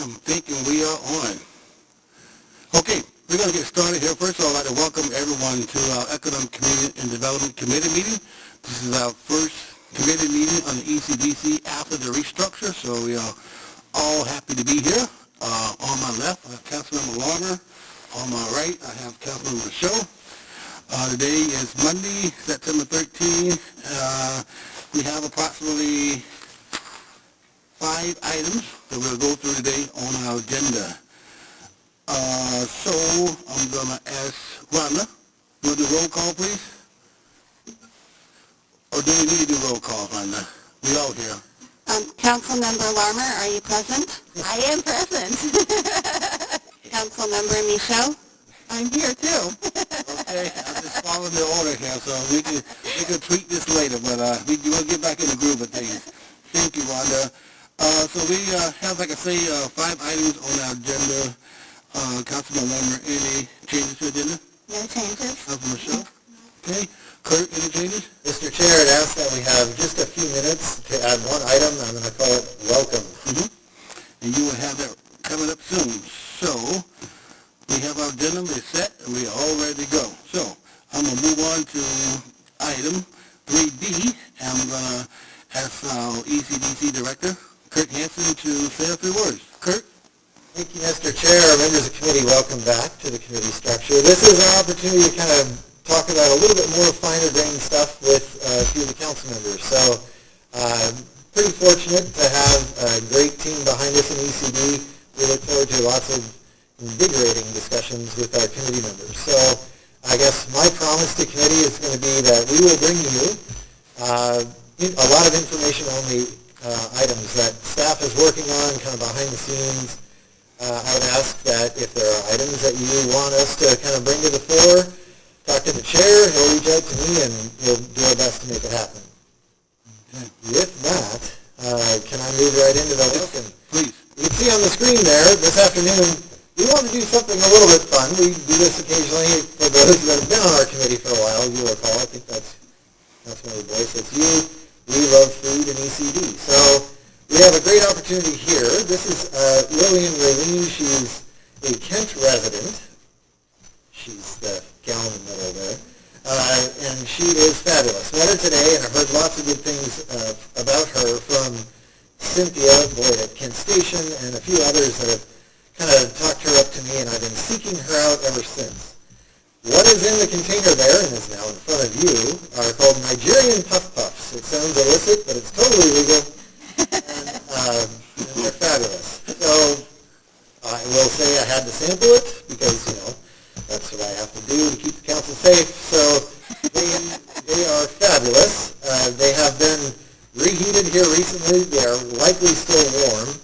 am thinking we are on. Okay, we're going to get started here. First of all, I'd like to welcome everyone to our Economic Community and Development Committee meeting. This is our first committee meeting on the ECDC after the restructure, so we are all happy to be here. On my left, I have Councilmember Larmer. On my right, I have Councilmember Show. Today is Monday, September 13th. We have approximately 5 items that we'll go through today on our agenda. So I'm going to ask Rhonda, will you do roll call, please? Or do we need to do roll call, Rhonda? We all here. Councilmember Larmer, are you present? I am present. Councilmember Michaud? I'm here too. Okay, I'm just following the order here, so we can tweak this later, but we'll get back in the groove of things. Thank you, Rhonda. So we have, like I say, 5 items on our agenda. Councilman Larmer, any changes to the agenda? No changes. Councilman Michaud? Okay. Kurt, any changes? Mr. Chair, I'd ask that we have just a few minutes to add one item. I'm going to call it welcome. Mm-hmm. And you will have that coming up soon. So we have our agenda, we're set, and we're all ready to go. So I'm going to move on to item 3B, and I'm going to ask our ECDC Director, Kurt Hanson, to say a few words. Kurt? Thank you, Mr. Chair. Members of the committee, welcome back to the committee structure. This is our opportunity to kind of talk about a little bit more finer grained stuff with a few of the council members. So pretty fortunate to have a great team behind us in ECD. We look forward to lots of invigorating discussions with our committee members. So I guess my promise to committee is going to be that we will bring you a lot of information on the items that staff is working on kind of behind the scenes. I would ask that if there are items that you want us to kind of bring to the fore, talk to the chair, he'll reach out to me, and we'll do our best to make it happen. Okay. With that, can I move right into the Lufkin? Please. You can see on the screen there, this afternoon, we want to do something a little bit fun. We do this occasionally for those that have been on our committee for a while. You'll recall, I think that's my voice. It's you. We love food and ECD. So we have a great opportunity here. This is Lillian Raylene. She's a Kent resident. She's the gal in the middle there. And she is fabulous. Met her today, and I've heard lots of good things about her from Cynthia Boyd at Kent Station and a few others that have kind of talked her up to me, and I've been seeking her out ever since. What is in the container there, and is now in front of you, are called Nigerian Puff Puffs. It sounds illicit, but it's totally legal, and they're fabulous. So I will say I had to sample it, because, that's what I have to do to keep the council safe. So they are fabulous. They have been reheated here recently. They are likely still warm.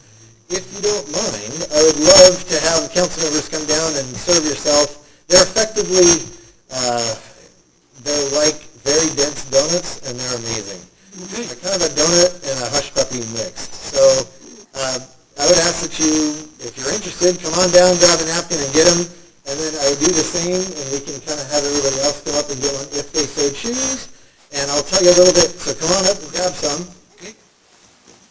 If you don't mind, I would love to have council members come down and serve yourself. They're effectively, they're like very dense donuts, and they're amazing. Okay. They're kind of a donut and a hush puppy mixed. So I would ask that you, if you're interested, come on down, grab a napkin, and get them. And then I would do the same, and we can kind of have everybody else come up and get one if they so choose. And I'll tell you a little bit, so come on up and grab some. Okay.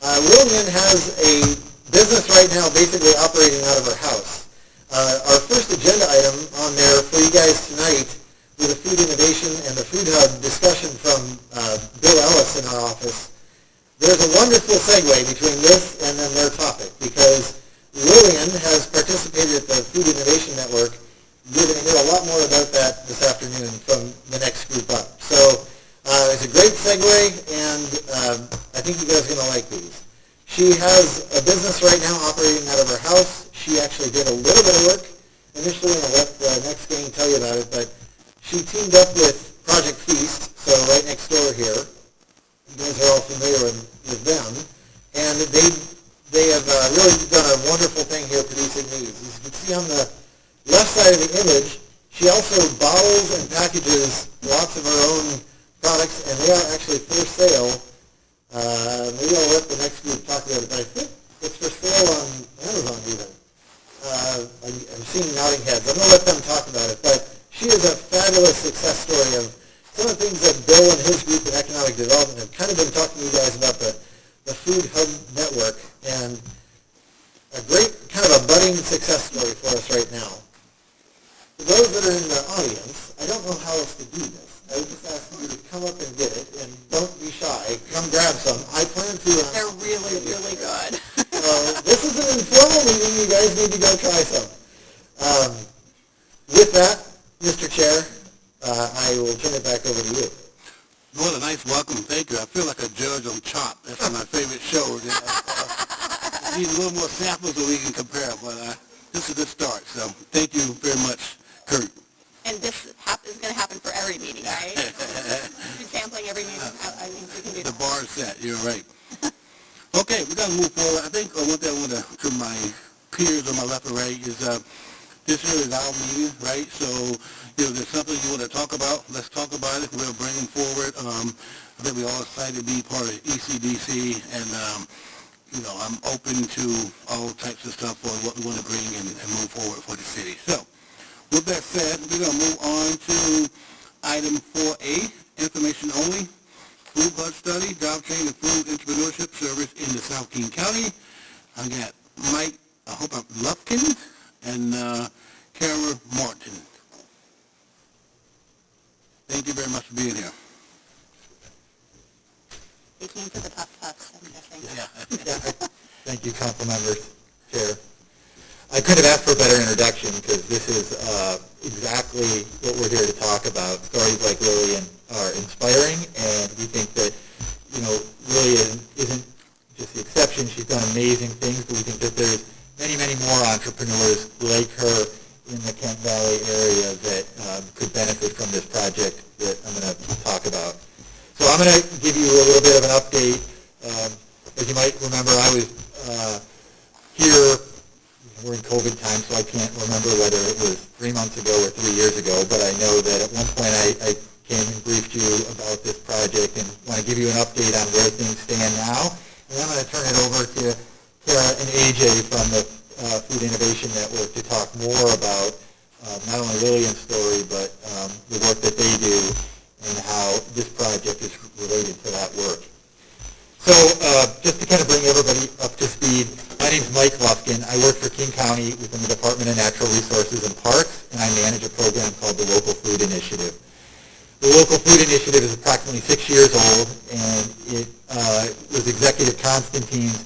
Lillian has a business right now basically operating out of her house. Our first agenda item on there for you guys tonight was the food innovation and the food hub discussion from Bill Ellis in our office. There's a wonderful segue between this and then their topic, because Lillian has participated at the Food Innovation Network. You're going to hear a lot more about that this afternoon from the next group up. So it's a great segue, and I think you guys are going to like these. She has a business right now operating out of her house. She actually did a little bit of work initially, and I'll let the next gang tell you about it, but she teamed up with Project Feast, so right next door here. You guys are all familiar with them, and they have really done a wonderful thing here producing these. As you can see on the left side of the image, she also bottles and packages lots of her own products, and they are actually for sale. Maybe I'll let the next group talk about it, but I think it's for sale on Amazon even. I'm seeing nodding heads. I'm going to let them talk about it, but she is a fabulous success story of some of the things that Bill and his group in economic development have kind of been talking to you guys about the Food Hub Network. And a great kind of a budding success story for us right now. For those that are in the audience, I don't know how else to do this. I would just ask you to come up and get it, and don't be shy. Come grab some. I plan to... They're really, really good. This is an informal meeting. You guys need to go try some. With that, Mr. Chair, I will turn it back over to you. What a nice welcome. Thank you. I feel like a judge on Chopped. That's one of my favorite shows. Need a little more samples so we can compare, but this is a good start. So thank you very much, Kurt. And this is going to happen for every meeting, right? Be sampling every meeting. I think we can do The that. bar is set. You're right. Okay, we're going to move forward. I think one thing I want to my peers on my left and right is this here is our meeting, right? So if there's something you want to talk about, let's talk about it. We'll bring them forward. I think we're all excited to be part of ECDC, and I'm open to all types of stuff for what we want to bring and move forward for the city. So with that said, we're going to move on to item 4A, information only, food bud study, job training and food entrepreneurship service in the South King County. I got Mike, I hope I'm Lufkin, and Kara Martin. Thank you very much for being here. They came for the puff-puffs, I'm guessing. Yeah. Thank you, council members, chair. I could have asked for a better introduction because this is exactly what we're here to talk about. Stories like Lillian are inspiring, and we think that, Lillian isn't just the exception. She's done amazing things, but we think that there's many, many more entrepreneurs like her in the Kent Valley area that could benefit from this project that I'm going to talk about. So I'm going to give you a little bit of an update. As you might remember, I was here. We're in COVID time, so I can't remember whether it was 3 months ago or 3 years ago, but I know that at one point I came and briefed you about this project and want to give you an update on where things stand now. And I'm going to turn it over to Kara and AJ from the Food Innovation Network to talk more about not only Lillian's story, but the work that they do and how this project is related to that work. So just to kind of bring everybody up to speed, my name is Mike Lufkin. I work for King County within the Department of Natural Resources and Parks, and I manage a program called the Local Food Initiative. The Local Food Initiative is approximately 6 years old, and it was Executive Constantine's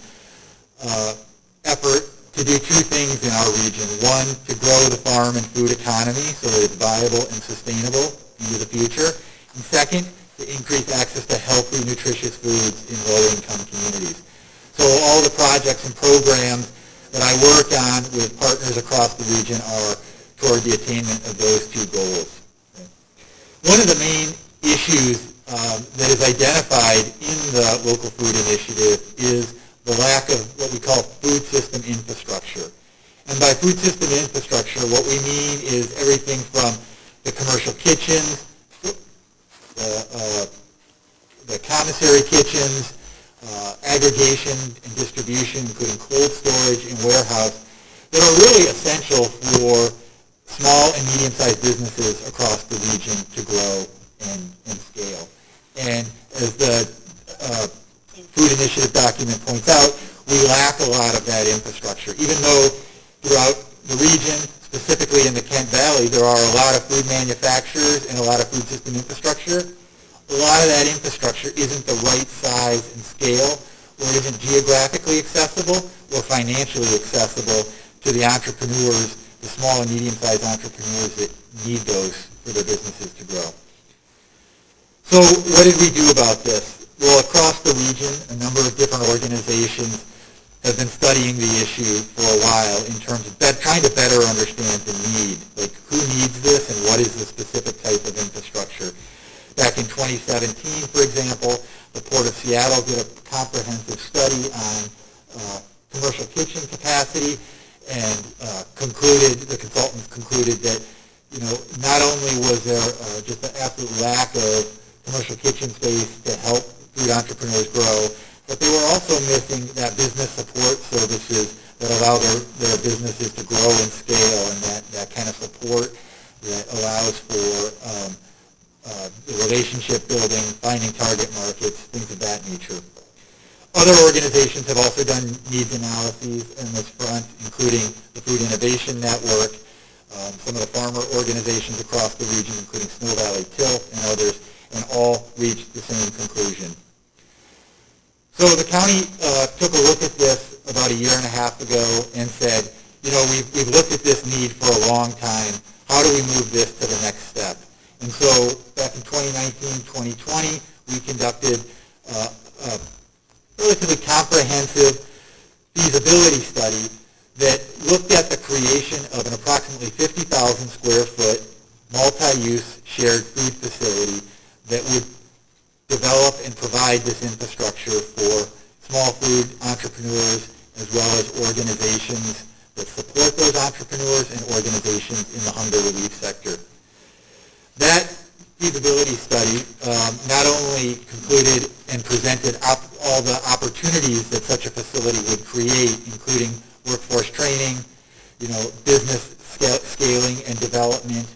effort to do two things in our region. One, to grow the farm and food economy so that it's viable and sustainable into the future. And second, to increase access to healthy, nutritious foods in low-income communities. So all the projects and programs that I work on with partners across the region are toward the attainment of those two goals. One of the main issues that is identified in the Local Food Initiative is the lack of what we call food system infrastructure. And by food system infrastructure, what we mean is everything from the commercial kitchens, the commissary kitchens, aggregation and distribution, including cold storage and warehouse, that are really essential for small and medium-sized businesses across the region to grow and scale. And as the Food Initiative document points out, we lack a lot of that infrastructure. Even though throughout the region, specifically in the Kent Valley, there are a lot of food manufacturers and a lot of food system infrastructure, a lot of that infrastructure isn't the right size and scale, or isn't geographically accessible or financially accessible to the entrepreneurs, the small and medium-sized entrepreneurs that need those for their businesses to grow. So what did we do about this? Well, across the region, a number of different organizations have been studying the issue for a while in terms of trying to better understand the need, like who needs this and what is the specific type of infrastructure. Back in 2017, for example, the Port of Seattle did a comprehensive study on commercial kitchen capacity and the consultants concluded that, not only was there just an absolute lack of commercial kitchen space to help food entrepreneurs grow, but they were also missing that business support services that allow their businesses to grow and scale, and that kind of support that allows for relationship building, finding target markets, things of that nature. Other organizations have also done needs analyses in this front, including the Food Innovation Network, some of the farmer organizations across the region, including Snow Valley Tilth and others, and all reached the same conclusion. So the county took a look at this about a year and a half ago and said, we've looked at this need for a long time. How do we move this to the next step? And so back in 2019, 2020, we conducted a relatively comprehensive feasibility study that looked at the creation of an approximately 50,000 square foot multi-use shared food facility that would develop and provide this infrastructure for small food entrepreneurs as well as organizations that support those entrepreneurs and organizations in the hunger relief sector. That feasibility study not only concluded and presented all the opportunities that such a facility would create, including workforce training, business scaling and development,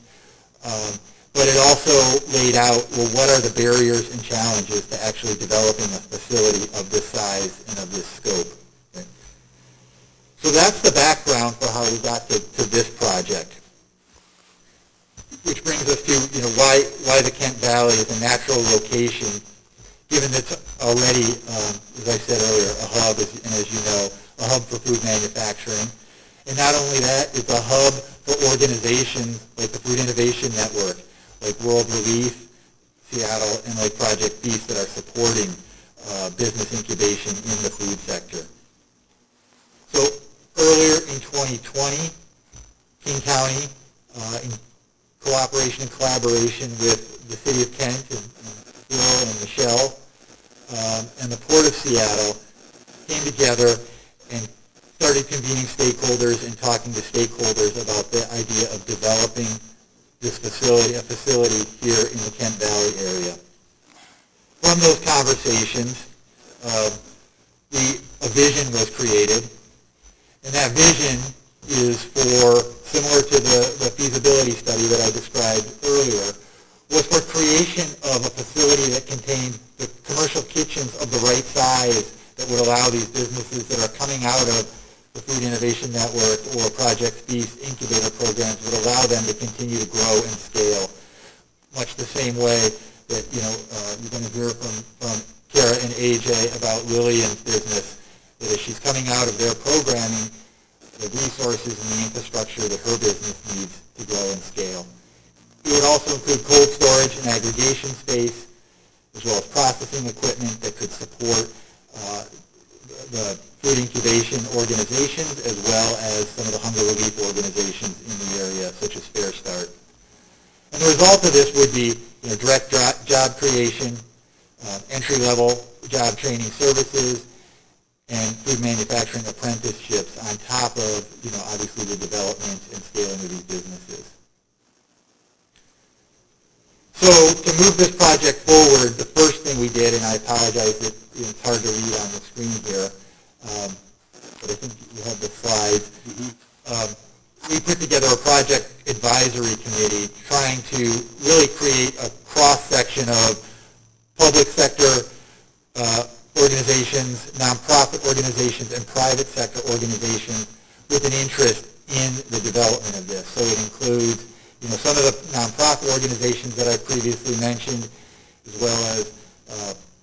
but it also laid out, what are the barriers and challenges to actually developing a facility of this size and of this scope. Okay? So that's the background for how we got to this project, which brings us to why the Kent Valley is a natural location, given that it's already, as I said earlier, a hub, and as you know, a hub for food manufacturing. And not only that, it's a hub for organizations like the Food Innovation Network, like World Relief, Seattle, and like Project Beast that are supporting business incubation in the food sector. So earlier in 2020, King County, in cooperation and collaboration with the City of Kent and Phil and Michelle and the Port of Seattle, came together and started convening stakeholders and talking to stakeholders about the idea of developing this facility, a facility here in the Kent Valley area. From those conversations, a vision was created, and that vision is similar to the feasibility study that I described earlier, was for creation of a facility that contained the commercial kitchens of the right size that would allow these businesses that are coming out of the Food Innovation Network or Project Beast incubator programs would allow them to continue to grow and scale, much the same way that you're going to hear from Kara and AJ about Lillian's business, that as she's coming out of their programming, the resources and the infrastructure that her business needs to grow and scale. It would also include cold storage and aggregation space, as well as processing equipment that could support the food incubation organizations, as well as some of the hunger relief organizations in the area, such as Fair Start. And the result of this would be direct job creation, entry-level job training services, and food manufacturing apprenticeships on top of, obviously the development and scaling of these businesses. So to move this project forward, the first thing we did, and I apologize that it's hard to read on the screen here, but I think you have the slides. We put together a project advisory committee trying to really create a cross-section of public sector organizations, nonprofit organizations, and private sector organizations with an interest in the development of this. So it includes some of the nonprofit organizations that I previously mentioned, as well as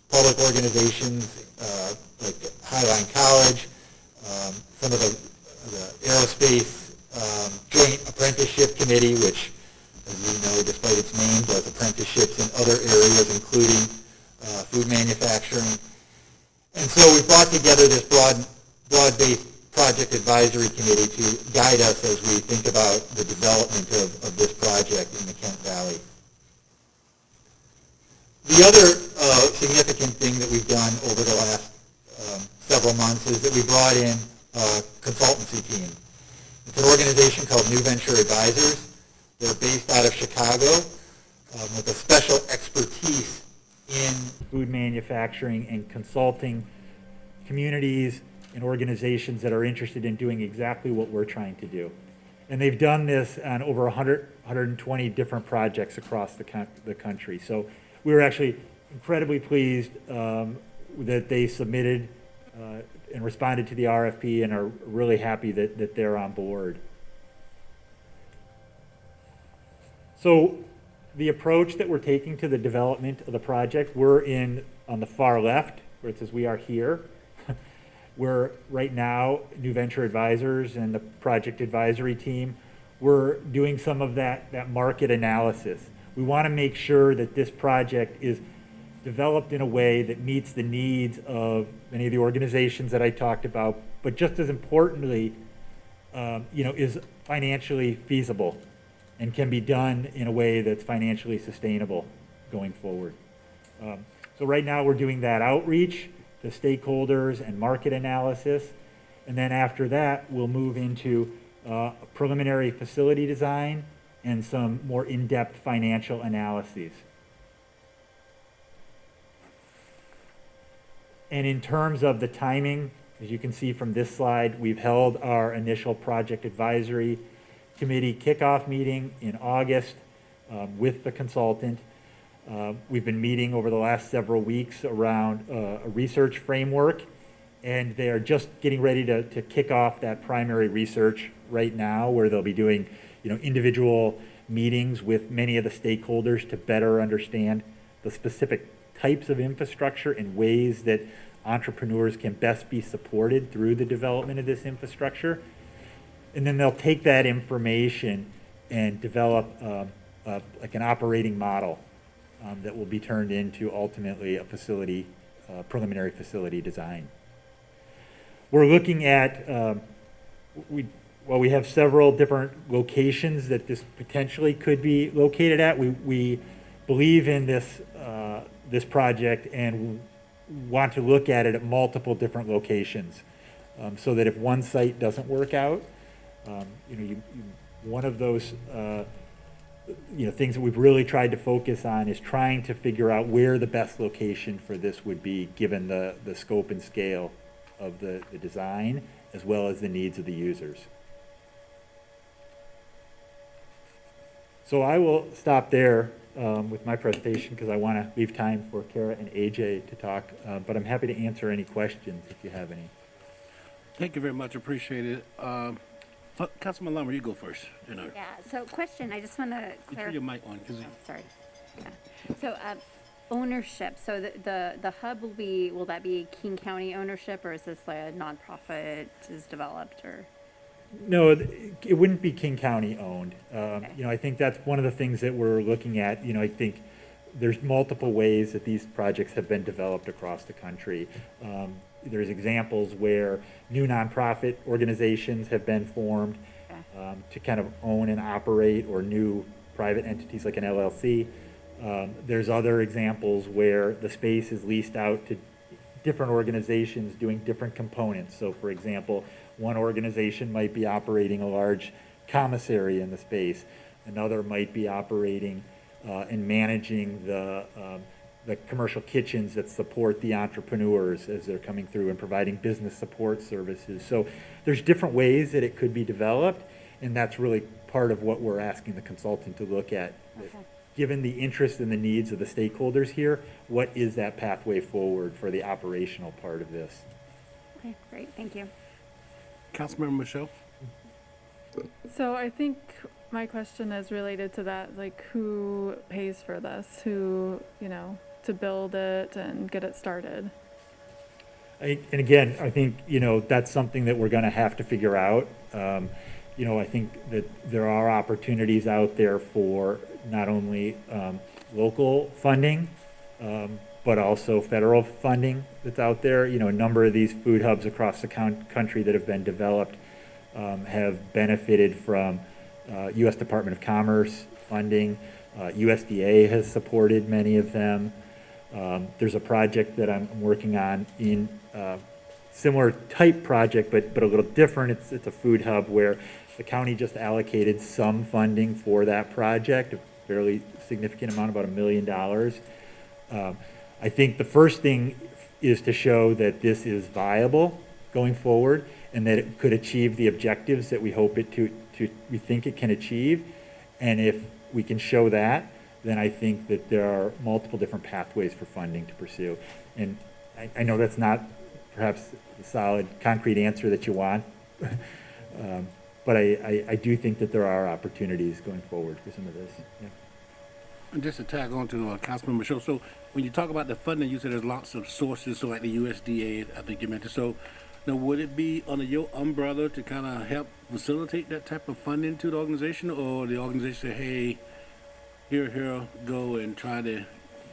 public organizations like Highline College, some of the Aerospace Joint Apprenticeship Committee, which, as you know, despite its name, does apprenticeships in other areas, including food manufacturing. And so we brought together this broad-based project advisory committee to guide us as we think about the development of this project in the Kent Valley. The other significant thing that we've done over the last several months is that we brought in a consultancy team. It's an organization called New Venture Advisors. They're based out of Chicago with a special expertise in food manufacturing and consulting communities and organizations that are interested in doing exactly what we're trying to do. And they've done this on over 120 different projects across the country. So we were actually incredibly pleased that they submitted and responded to the RFP and are really happy that they're on board. So the approach that we're taking to the development of the project, we're on the far left, where it says we are here. We're right now, New Venture Advisors and the project advisory team, we're doing some of that market analysis. We want to make sure that this project is developed in a way that meets the needs of many of the organizations that I talked about, but just as importantly, is financially feasible and can be done in a way that's financially sustainable going forward. So right now we're doing that outreach to stakeholders and market analysis. And then after that, we'll move into a preliminary facility design and some more in-depth financial analyses. And in terms of the timing, as you can see from this slide, we've held our initial project advisory committee kickoff meeting in August with the consultant. We've been meeting over the last several weeks around a research framework, and they're just getting ready to kick off that primary research right now, where they'll be doing individual meetings with many of the stakeholders to better understand the specific types of infrastructure and ways that entrepreneurs can best be supported through the development of this infrastructure. And then they'll take that information and develop like an operating model that will be turned into ultimately a preliminary facility design. We're looking at, we have several different locations that this potentially could be located at. We believe in this project and want to look at it at multiple different locations, so that if one site doesn't work out, one of those things that we've really tried to focus on is trying to figure out where the best location for this would be, given the scope and scale of the design, as well as the needs of the users. So I will stop there with my presentation, because I want to leave time for Kara and AJ to talk, but I'm happy to answer any questions if you have any. Thank you very much, appreciate it. Councilman Lumber, you go first. Yeah, so question, I just want to Turn clarify. your mic on. Sorry. Yeah. So ownership, so the hub will that be King County ownership, or is this like a nonprofit is developed, or? No, it wouldn't be King County owned. Okay. I think that's one of the things that we're looking at. I think there's multiple ways that these projects have been developed across the country. There's examples where new nonprofit organizations have been formed to kind of own and operate, or new private entities like an LLC. There's other examples where the space is leased out to different organizations doing different components. So for example, one organization might be operating a large commissary in the space. Another might be operating and managing the commercial kitchens that support the entrepreneurs as they're coming through, and providing business support services. So there's different ways that it could be developed, and that's really part of what we're asking the consultant to look at. Okay. Given the interest and the needs of the stakeholders here, what is that pathway forward for the operational part of this? Okay, great, thank you. Councilmember Michelle? So I think my question is related to that, like who pays for this, who, to build it and get it started? And again, I think, that's something that we're going to have to figure out. I think that there are opportunities out there for not only local funding, but also federal funding that's out there. A number of these food hubs across the country that have been developed have benefited from U.S. Department of Commerce funding. USDA has supported many of them. There's a project that I'm working on in similar type project, but a little different. It's a food hub where the county just allocated some funding for that project, a fairly significant amount, about $1 million. I think the first thing is to show that this is viable going forward, and that it could achieve the objectives that we hope it we think it can achieve. And if we can show that, then I think that there are multiple different pathways for funding to pursue. And I know that's not perhaps the solid, concrete answer that you want. But I do think that there are opportunities going forward for some of this. Yeah. And just to tag on to Councilman Michelle, so when you talk about the funding, you said there's lots of sources, so like the USDA, I think you mentioned. So now, would it be under your umbrella to kind of help facilitate that type of funding to the organization, or the organization say, hey, here, go and try to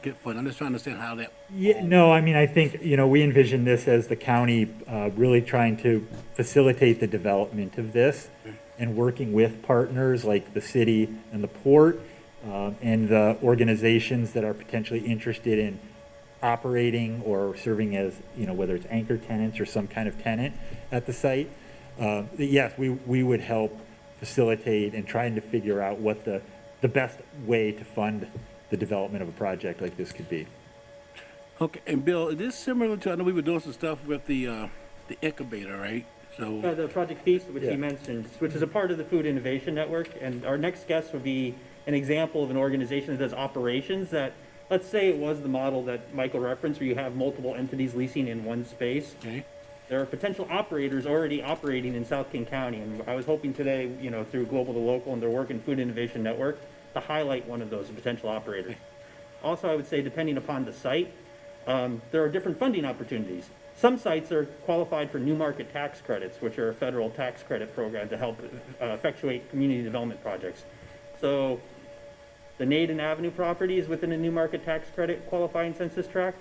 get funding? I'm just trying to understand how that. Yeah, no, I mean, I think, we envision this as the county really trying to facilitate the development of this and working with partners like the city and the port and the organizations that are potentially interested in operating or serving as, whether it's anchor tenants or some kind of tenant at the site. Yes, we would help facilitate and trying to figure out what the best way to fund the development of a project like this could be. Okay, and Bill, is this similar to, I know we were doing some stuff with the incubator, right? So The project piece, which Yeah. he mentioned, which is a part of the Food Innovation Network, and our next guest would be an example of an organization that does operations that, let's say it was the model that Michael referenced, where you have multiple entities leasing in one space. okay. There are potential operators already operating in South King County, and I was hoping today, through Global to Local and their work in Food Innovation Network, to highlight one of those potential operators. Also, I would say, depending upon the site, there are different funding opportunities. Some sites are qualified for new market tax credits, which are a federal tax credit program to help effectuate community development projects. So the Naden Avenue property is within a new market tax credit qualifying census tract.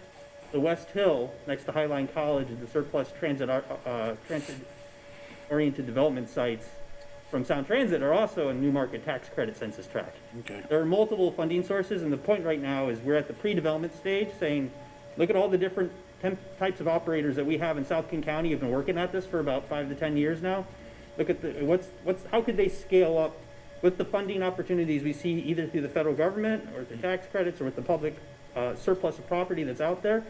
The West Hill, next to Highline College, and the surplus transit-oriented development sites from Sound Transit are also a new market tax credit census tract. Okay. There are multiple funding sources, and the point right now is we're at the pre-development stage saying, look at all the different types of operators that we have in South King County. Have been working at this for about 5 to 10 years now. Look at how could they scale up with the funding opportunities we see either through the federal government or the tax credits or with the public surplus of property that's out there.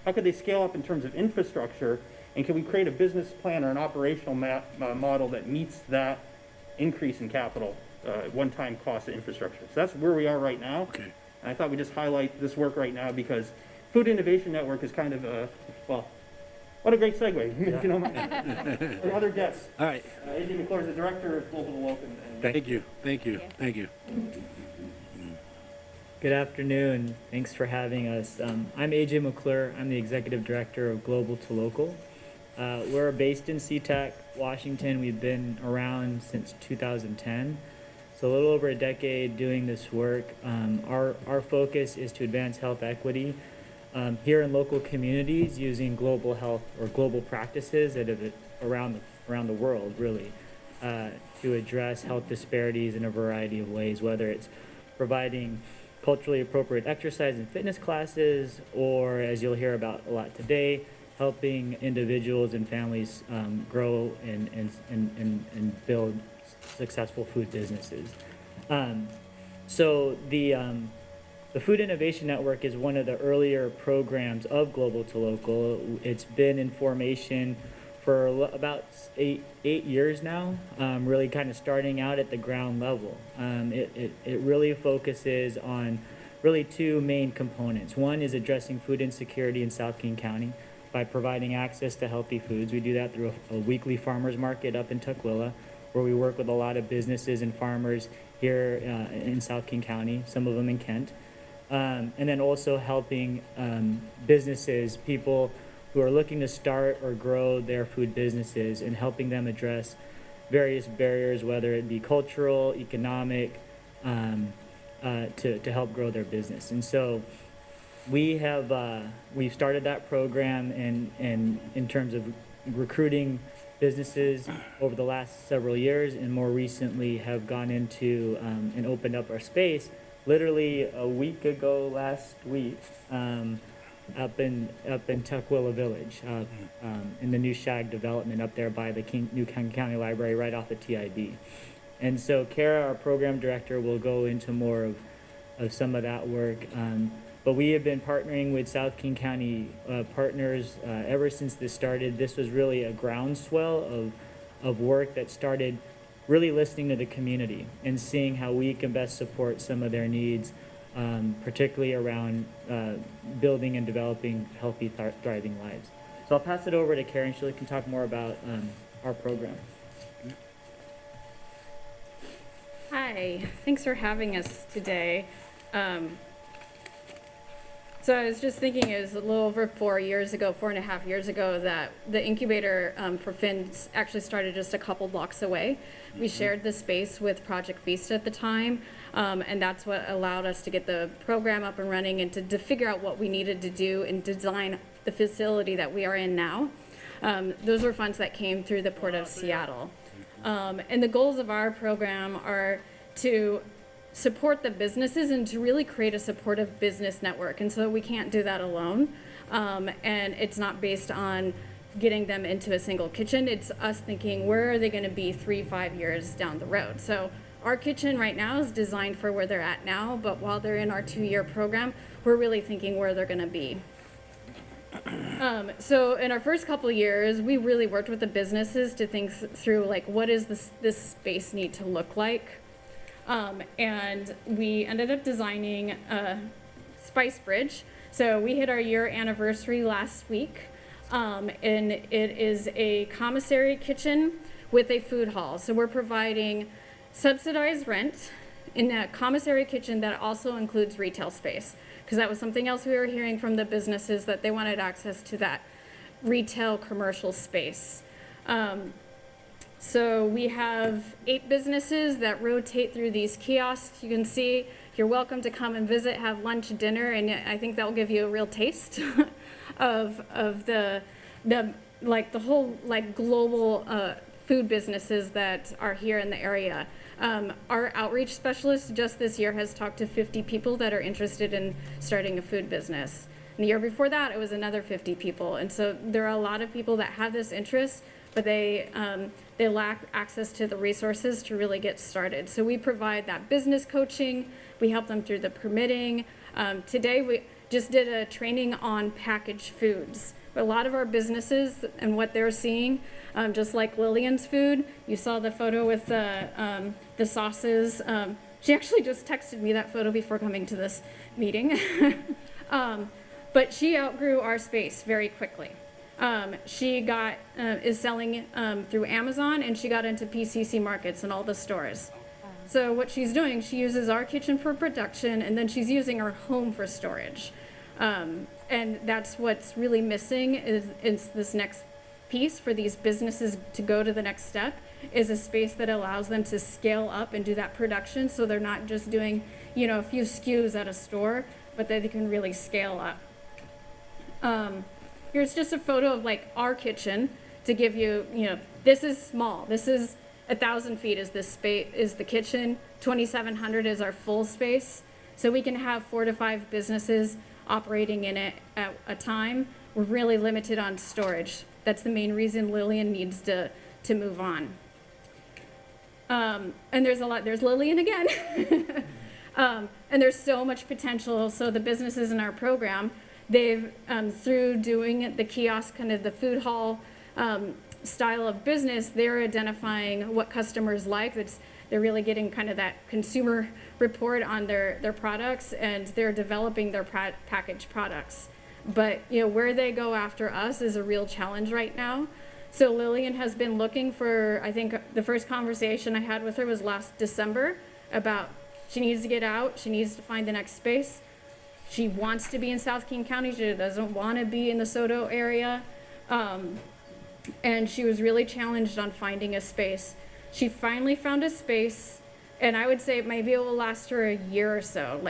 How could they scale up in terms of infrastructure, and can we create a business plan or an operational model that meets that increase in capital, one-time cost of infrastructure? So that's where we are right now. Okay. And I thought we'd just highlight this work right now because Food Innovation Network is kind of what a great segue. If you don't mind. Our other guests. All right. AJ McClure is the director of Global to Local. Thank you. Good afternoon. Thanks for having us. I'm AJ McClure. I'm the executive director of Global to Local. We're based in SeaTac, Washington. We've been around since 2010, so a little over a decade doing this work. Our focus is to advance health equity here in local communities using global health or global practices that have around the world, really, to address health disparities in a variety of ways, whether it's providing culturally appropriate exercise and fitness classes, or, as you'll hear about a lot today, helping individuals and families grow and build successful food businesses. So the Food Innovation Network is one of the earlier programs of Global to Local. It's been in formation for about eight years now, really kind of starting out at the ground level. It really focuses on really two main components. One is addressing food insecurity in South King County by providing access to healthy foods. We do that through a weekly farmers market up in Tukwila, where we work with a lot of businesses and farmers here in South King County, some of them in Kent. And then also helping businesses, people who are looking to start or grow their food businesses, and helping them address various barriers, whether it be cultural, economic, to help grow their business. And so we've started that program in terms of recruiting businesses over the last several years, and more recently have gone into and opened up our space literally a week ago last week, up in Tukwila Village, in the new Shag development up there by the New King County Library, right off the TIB. And so Kara, our program director, will go into more of some of that work. But we have been partnering with South King County partners ever since this started. This was really a groundswell of work that started really listening to the community and seeing how we can best support some of their needs, particularly around building and developing healthy, thriving lives. So I'll pass it over to Karen. She can talk more about our program. Hi, thanks for having us today. So I was just thinking, it was a little over 4.5 years ago, that the incubator for Fins actually started just a couple blocks away. We shared the space with Project Vista at the time, and that's what allowed us to get the program up and running and to figure out what we needed to do and design the facility that we are in now. Those were funds that came through the Port of Seattle. And the goals of our program are to support the businesses and to really create a supportive business network. And so we can't do that alone. And it's not based on getting them into a single kitchen. It's us thinking, where are they going to be 3-5 years down the road? So our kitchen right now is designed for where they're at now, but while they're in our 2-year program, we're really thinking where they're going to be. So in our first couple of years, we really worked with the businesses to think through, like, what does this space need to look like? And we ended up designing a Spice Bridge. So we hit our year anniversary last week, and it is a commissary kitchen with a food hall. So we're providing subsidized rent in a commissary kitchen that also includes retail space, because that was something else we were hearing from the businesses, that they wanted access to that retail commercial space. So we have 8 businesses that rotate through these kiosks. You can see, you're welcome to come and visit, have lunch, dinner, and I think that'll give you a real taste of the whole global food businesses that are here in the area. Our outreach specialist just this year has talked to 50 people that are interested in starting a food business. And the year before that, it was another 50 people. And so there are a lot of people that have this interest, but they lack access to the resources to really get started. So we provide that business coaching. We help them through the permitting. Today, we just did a training on packaged foods. A lot of our businesses and what they're seeing, just like Lillian's food, you saw the photo with the sauces. She actually just texted me that photo before coming to this meeting. But she outgrew our space very quickly. She is selling through Amazon, and she got into PCC markets and all the stores. So what she's doing, she uses our kitchen for production, and then she's using our home for storage. And that's what's really missing is this next piece for these businesses to go to the next step, is a space that allows them to scale up and do that production, so they're not just doing, a few SKUs at a store, but that they can really scale up. Here's just a photo of our kitchen to give you, this is small. This is 1,000 feet is this space, is the kitchen. 2,700 is our full space. So we can have 4 to 5 businesses operating in it at a time. We're really limited on storage. That's the main reason Lillian needs to move on. And there's Lillian again. And there's so much potential. So the businesses in our program, they've, through doing the kiosk, kind of the food hall style of business, they're identifying what customers like. They're really getting kind of that consumer report on their products, and they're developing their packaged products. But, where they go after us is a real challenge right now. So Lillian has been looking for, I think the first conversation I had with her was last December about she needs to get out, she needs to find the next space. She wants to be in South King County. She doesn't want to be in the Soto area. And she was really challenged on finding a space. She finally found a space, and I would say maybe it will last her a year or so.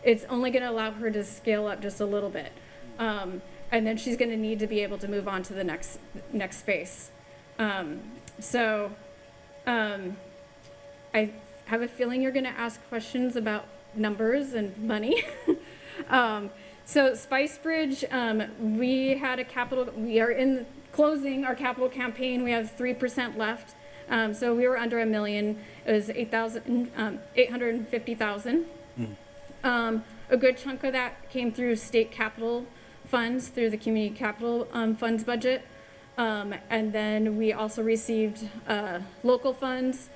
It's only going to allow her to scale up just a little bit. And then she's going to need to be able to move on to the next space. I have a feeling you're going to ask questions about numbers and money. So Spice Bridge, we are in closing our capital campaign. We have 3% left. So we were under $1 million. It was $850,000. A good chunk of that came through state capital funds, through the community capital funds budget. And then we also received local funds,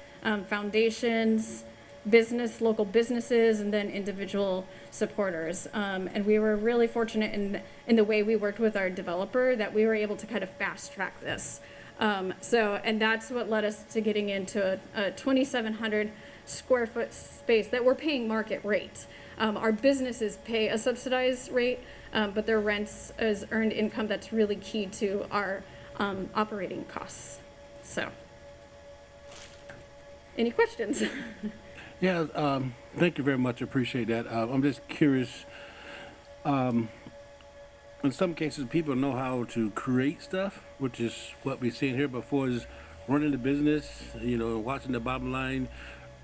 foundations, local businesses, and then individual supporters. And we were really fortunate in the way we worked with our developer that we were able to kind of fast track this. And that's what led us to getting into a 2,700 square foot space that we're paying market rate. Our businesses pay a subsidized rate, but their rents is earned income that's really key to our operating costs. So, any questions? Yeah, thank you very much. Appreciate that. I'm just curious. In some cases, people know how to create stuff, which is what we're seeing here. Before is running the business, watching the bottom line.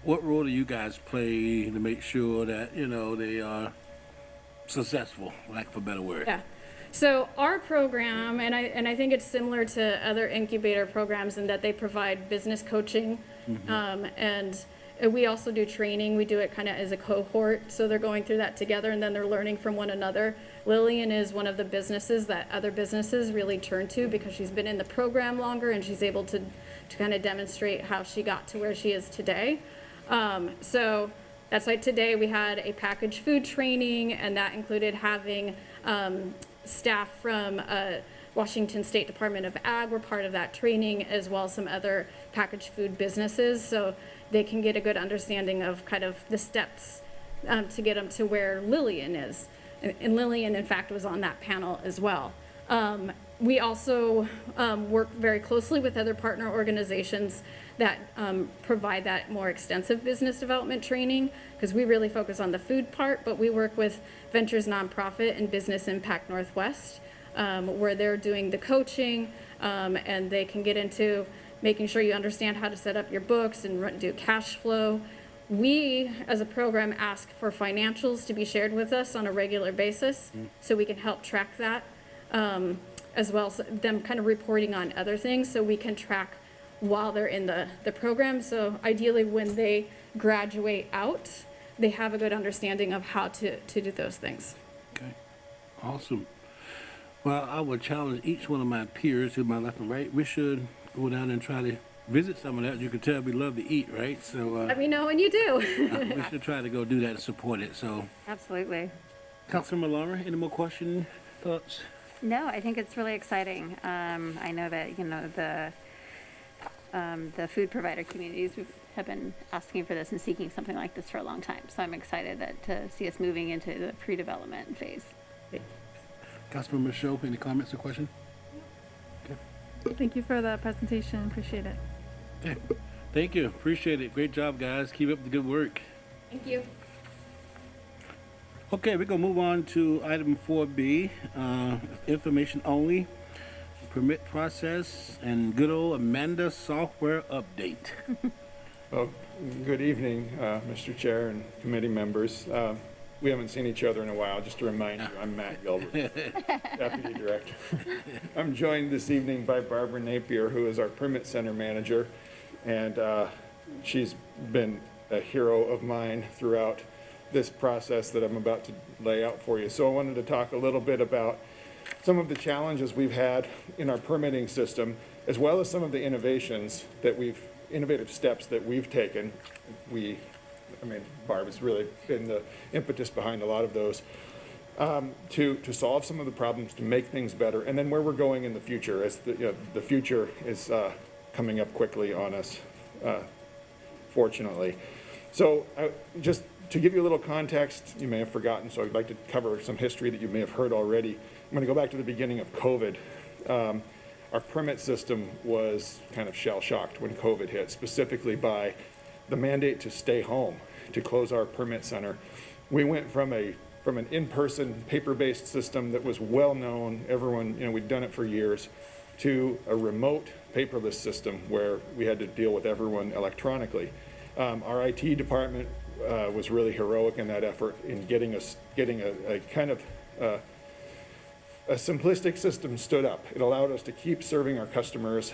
What role do you guys play to make sure that they are successful, lack of a better word? Yeah. So our program, and I think it's similar to other incubator programs in that they provide business coaching, and we also do training. We do it kind of as a cohort, so they're going through that together, and then they're learning from one another. Lillian is one of the businesses that other businesses really turn to because she's been in the program longer, and she's able to kind of demonstrate how she got to where she is today. So that's why today we had a packaged food training, and that included having staff from Washington State Department of Ag were part of that training, as well as some other packaged food businesses, so they can get a good understanding of kind of the steps to get them to where Lillian is. And Lillian, in fact, was on that panel as well. We also work very closely with other partner organizations that provide that more extensive business development training, because we really focus on the food part, but we work with Ventures Nonprofit and Business Impact Northwest, where they're doing the coaching, and they can get into making sure you understand how to set up your books and do cash flow. We, as a program, ask for financials to be shared with us on a regular basis, so we can help track that, as well as them kind of reporting on other things, so we can track while they're in the program. So ideally, when they graduate out, they have a good understanding of how to do those things. Okay, awesome. Well, I would challenge each one of my peers to my left and right. We should go down and try to visit some of that. You can tell we love to eat, right? So Let me know when you do. we should try to go do that and support it. So, Absolutely. Councilman Larmer, any more questions, thoughts? No, I think it's really exciting. I know that, the food provider communities have been asking for this and seeking something like this for a long time. So I'm excited to see us moving into the pre-development phase. Councilman Michaud, any comments or questions? Thank you for the presentation. Appreciate it. Okay. Thank you. Appreciate it. Great job, guys. Keep up the good work. Thank you. Okay, we're going to move on to item 4B, information only, permit process, and good old Amanda software update. Well, good evening, Mr. Chair and committee members. We haven't seen each other in a while. Just to remind you, I'm Matt Gilbert, Deputy Director. I'm joined this evening by Barbara Napier, who is our Permit Center Manager, and she's been a hero of mine throughout this process that I'm about to lay out for you. So I wanted to talk a little bit about some of the challenges we've had in our permitting system, as well as some of the innovative steps that we've taken. Barb has really been the impetus behind a lot of those, to solve some of the problems, to make things better, and then where we're going in the future, as the future is coming up quickly on us, fortunately. So just to give you a little context, you may have forgotten, so I'd like to cover some history that you may have heard already. I'm going to go back to the beginning of COVID. Our permit system was kind of shell-shocked when COVID hit, specifically by the mandate to stay home, to close our permit center. We went from an in-person paper-based system that was well-known, everyone, we'd done it for years, to a remote paperless system where we had to deal with everyone electronically. Our IT department was really heroic in that effort in getting a kind of a simplistic system stood up. It allowed us to keep serving our customers.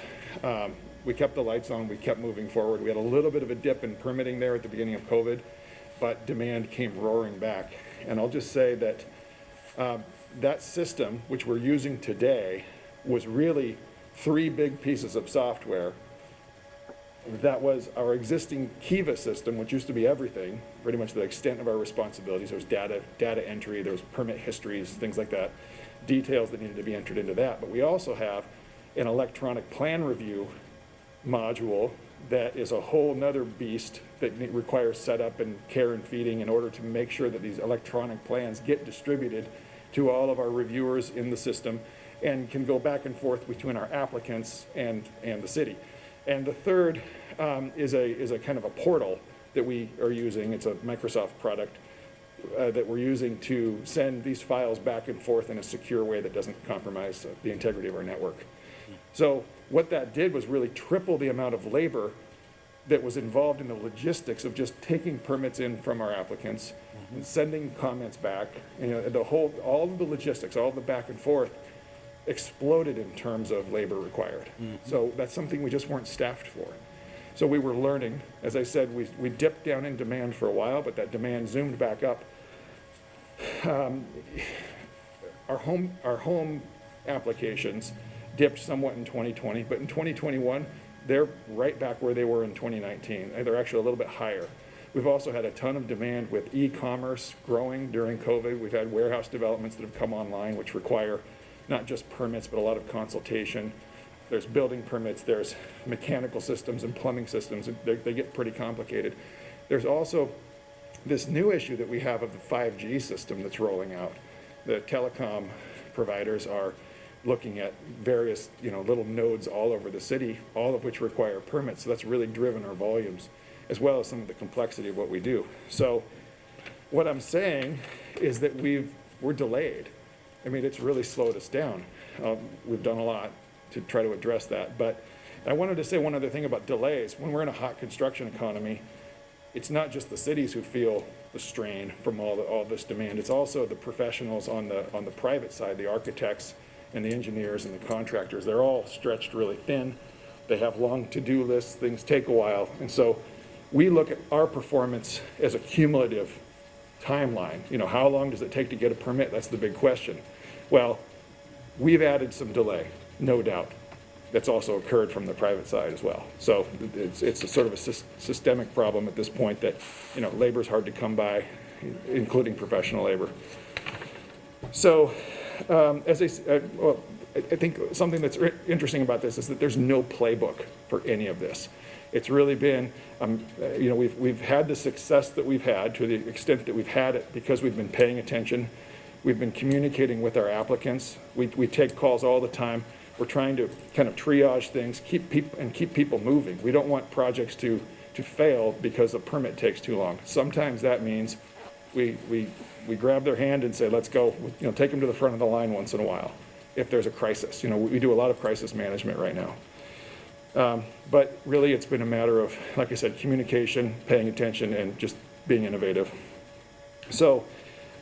We kept the lights on, we kept moving forward. We had a little bit of a dip in permitting there at the beginning of COVID, but demand came roaring back. And I'll just say that that system, which we're using today, was really 3 big pieces of software That was our existing Kiva system, which used to be everything, pretty much the extent of our responsibilities. There was data entry, there was permit histories, things like that, details that needed to be entered into that. But we also have an electronic plan review module that is a whole nother beast that requires setup and care and feeding in order to make sure that these electronic plans get distributed to all of our reviewers in the system and can go back and forth between our applicants and the city. And the third is a kind of a portal that we are using. It's a Microsoft product that we're using to send these files back and forth in a secure way that doesn't compromise the integrity of our network. So what that did was really triple the amount of labor that was involved in the logistics of just taking permits in from our applicants and sending comments back. You know, all of the logistics, all of the back and forth exploded in terms of labor required. So that's something we just weren't staffed for. So we were learning. As I said, we dipped down in demand for a while, but that demand zoomed back up. Our home applications dipped somewhat in 2020, but in 2021, they're right back where they were in 2019. They're actually a little bit higher. We've also had a ton of demand with e-commerce growing during COVID. We've had warehouse developments that have come online, which require not just permits, but a lot of consultation. There's building permits, there's mechanical systems and plumbing systems. They get pretty complicated. There's also this new issue that we have of the 5G system that's rolling out. The telecom providers are looking at various, little nodes all over the city, all of which require permits. So that's really driven our volumes, as well as some of the complexity of what we do. So what I'm saying is that we're delayed. I mean, it's really slowed us down. We've done a lot to try to address that. But I wanted to say one other thing about delays. When we're in a hot construction economy, it's not just the cities who feel the strain from all this demand. It's also the professionals on the private side, the architects and the engineers and the contractors. They're all stretched really thin. They have long to-do lists. Things take a while. And so we look at our performance as a cumulative timeline. How long does it take to get a permit? That's the big question. Well, we've added some delay, no doubt. That's also occurred from the private side as well. So it's a sort of a systemic problem at this point that, labor is hard to come by, including professional labor. So as I think something that's interesting about this is that there's no playbook for any of this. It's really been, we've had the success that we've had to the extent that we've had it because we've been paying attention. We've been communicating with our applicants. We take calls all the time. We're trying to kind of triage things, keep people moving. We don't want projects to fail because a permit takes too long. Sometimes that means we grab their hand and say, let's go, take them to the front of the line once in a while if there's a crisis. We do a lot of crisis management right now. But really it's been a matter of, like I said, communication, paying attention, and just being innovative. So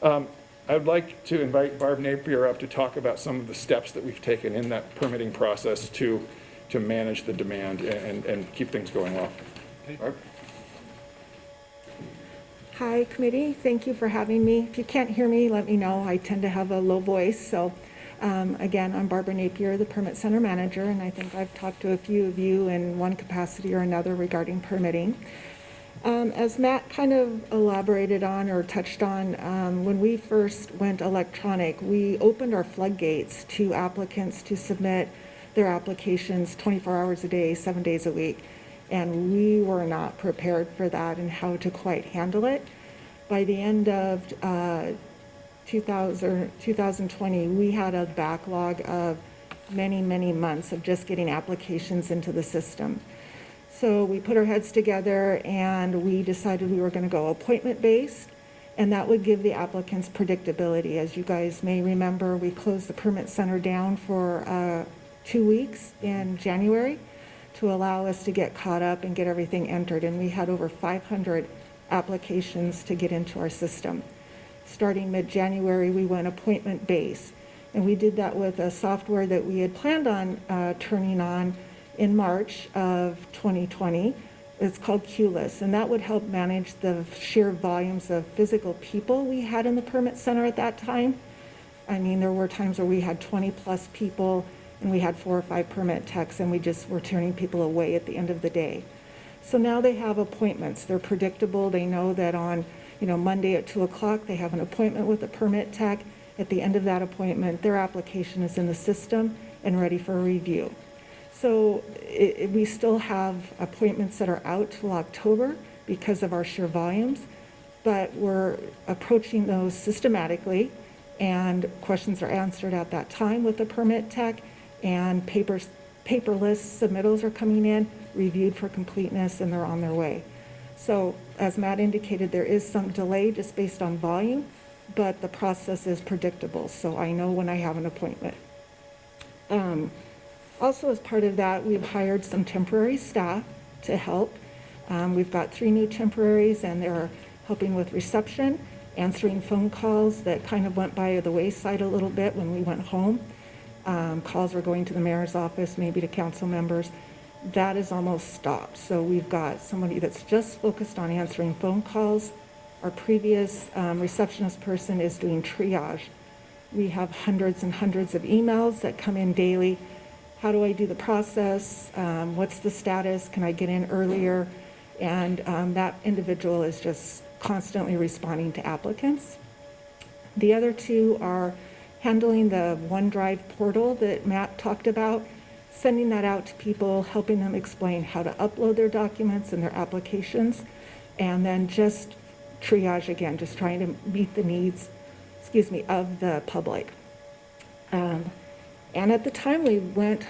I would like to invite Barb Napier up to talk about some of the steps that we've taken in that permitting process to manage the demand and keep things going well. Barb? Hi, committee. Thank you for having me. If you can't hear me, let me know. I tend to have a low voice. So again, I'm Barbara Napier, the Permit Center Manager, and I think I've talked to a few of you in one capacity or another regarding permitting. As Matt kind of elaborated on or touched on, when we first went electronic, we opened our floodgates to applicants to submit their applications 24 hours a day, 7 days a week. And we were not prepared for that and how to quite handle it. By the end of 2020, we had a backlog of many, many months of just getting applications into the system. So we put our heads together and we decided we were going to go appointment-based, and that would give the applicants predictability. As you guys may remember, we closed the Permit Center down for 2 weeks in January to allow us to get caught up and get everything entered, and we had over 500 applications to get into our system. Starting mid-January, we went appointment-based, and we did that with a software that we had planned on turning on in March of 2020. It's called QLIS, and that would help manage the sheer volumes of physical people we had in the Permit Center at that time. I mean, there were times where we had 20 plus people and we had 4 or 5 permit techs, and we just were turning people away at the end of the day. So now they have appointments. They're predictable. They know that on, Monday at 2 o'clock, they have an appointment with a permit tech. At the end of that appointment, their application is in the system and ready for a review. So we still have appointments that are out till October because of our sheer volumes, but we're approaching those systematically, and questions are answered at that time with the permit tech, and paperless submittals are coming in, reviewed for completeness, and they're on their way. So as Matt indicated, there is some delay just based on volume, but the process is predictable, so I know when I have an appointment. Also, as part of that, we've hired some temporary staff to help. We've got 3 new temporaries, and they're helping with reception, answering phone calls that kind of went by the wayside a little bit when we went home. Calls were going to the mayor's office, maybe to council members. That is almost stopped. So we've got somebody that's just focused on answering phone calls. Our previous receptionist person is doing triage. We have hundreds and hundreds of emails that come in daily. How do I do the process? What's the status? Can I get in earlier? And that individual is just constantly responding to applicants. The other 2 are handling the OneDrive portal that Matt talked about, sending that out to people, helping them explain how to upload their documents and their applications, and then just triage again, just trying to meet the needs, of the public. And at the time we went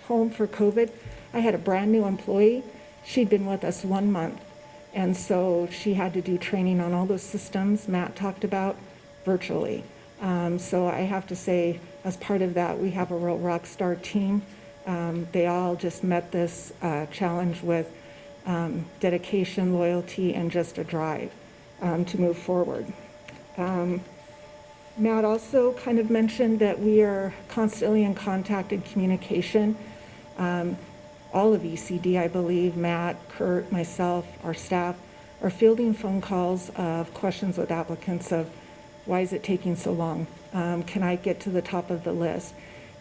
home for COVID, I had a brand new employee. She'd been with us 1 month. And so she had to do training on all those systems Matt talked about virtually. So I have to say, as part of that, we have a real rock star team. They all just met this challenge with dedication, loyalty, and just a drive to move forward. Matt also kind of mentioned that we are constantly in contact and communication. All of ECD, I believe, Matt, Kurt, myself, our staff, are fielding phone calls of questions with applicants of, why is it taking so long? Can I get to the top of the list?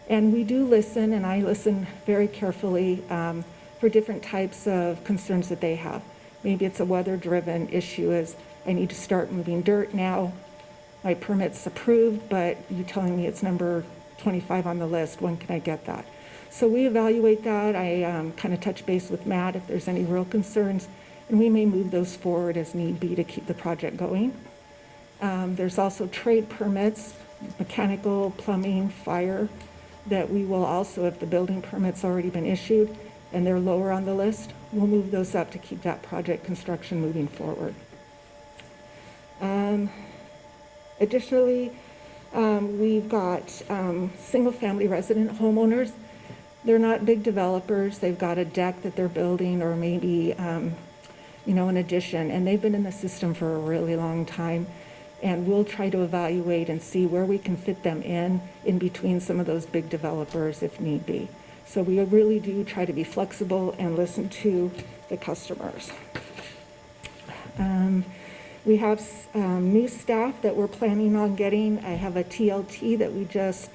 And we do listen, and I listen very carefully for different types of concerns that they have. Maybe it's a weather-driven issue, as I need to start moving dirt now. My permit's approved, but you're telling me it's number 25 on the list. When can I get that? So we evaluate that. I kind of touch base with Matt if there's any real concerns, and we may move those forward as need be to keep the project going. There's also trade permits, mechanical, plumbing, fire, that we will also, if the building permit's already been issued and they're lower on the list, we'll move those up to keep that project construction moving forward. Additionally, we've got single-family resident homeowners. They're not big developers. They've got a deck that they're building, or maybe, an addition, and they've been in the system for a really long time. And we'll try to evaluate and see where we can fit them in between some of those big developers if need be. So we really do try to be flexible and listen to the customers. We have new staff that we're planning on getting. I have a TLT that we just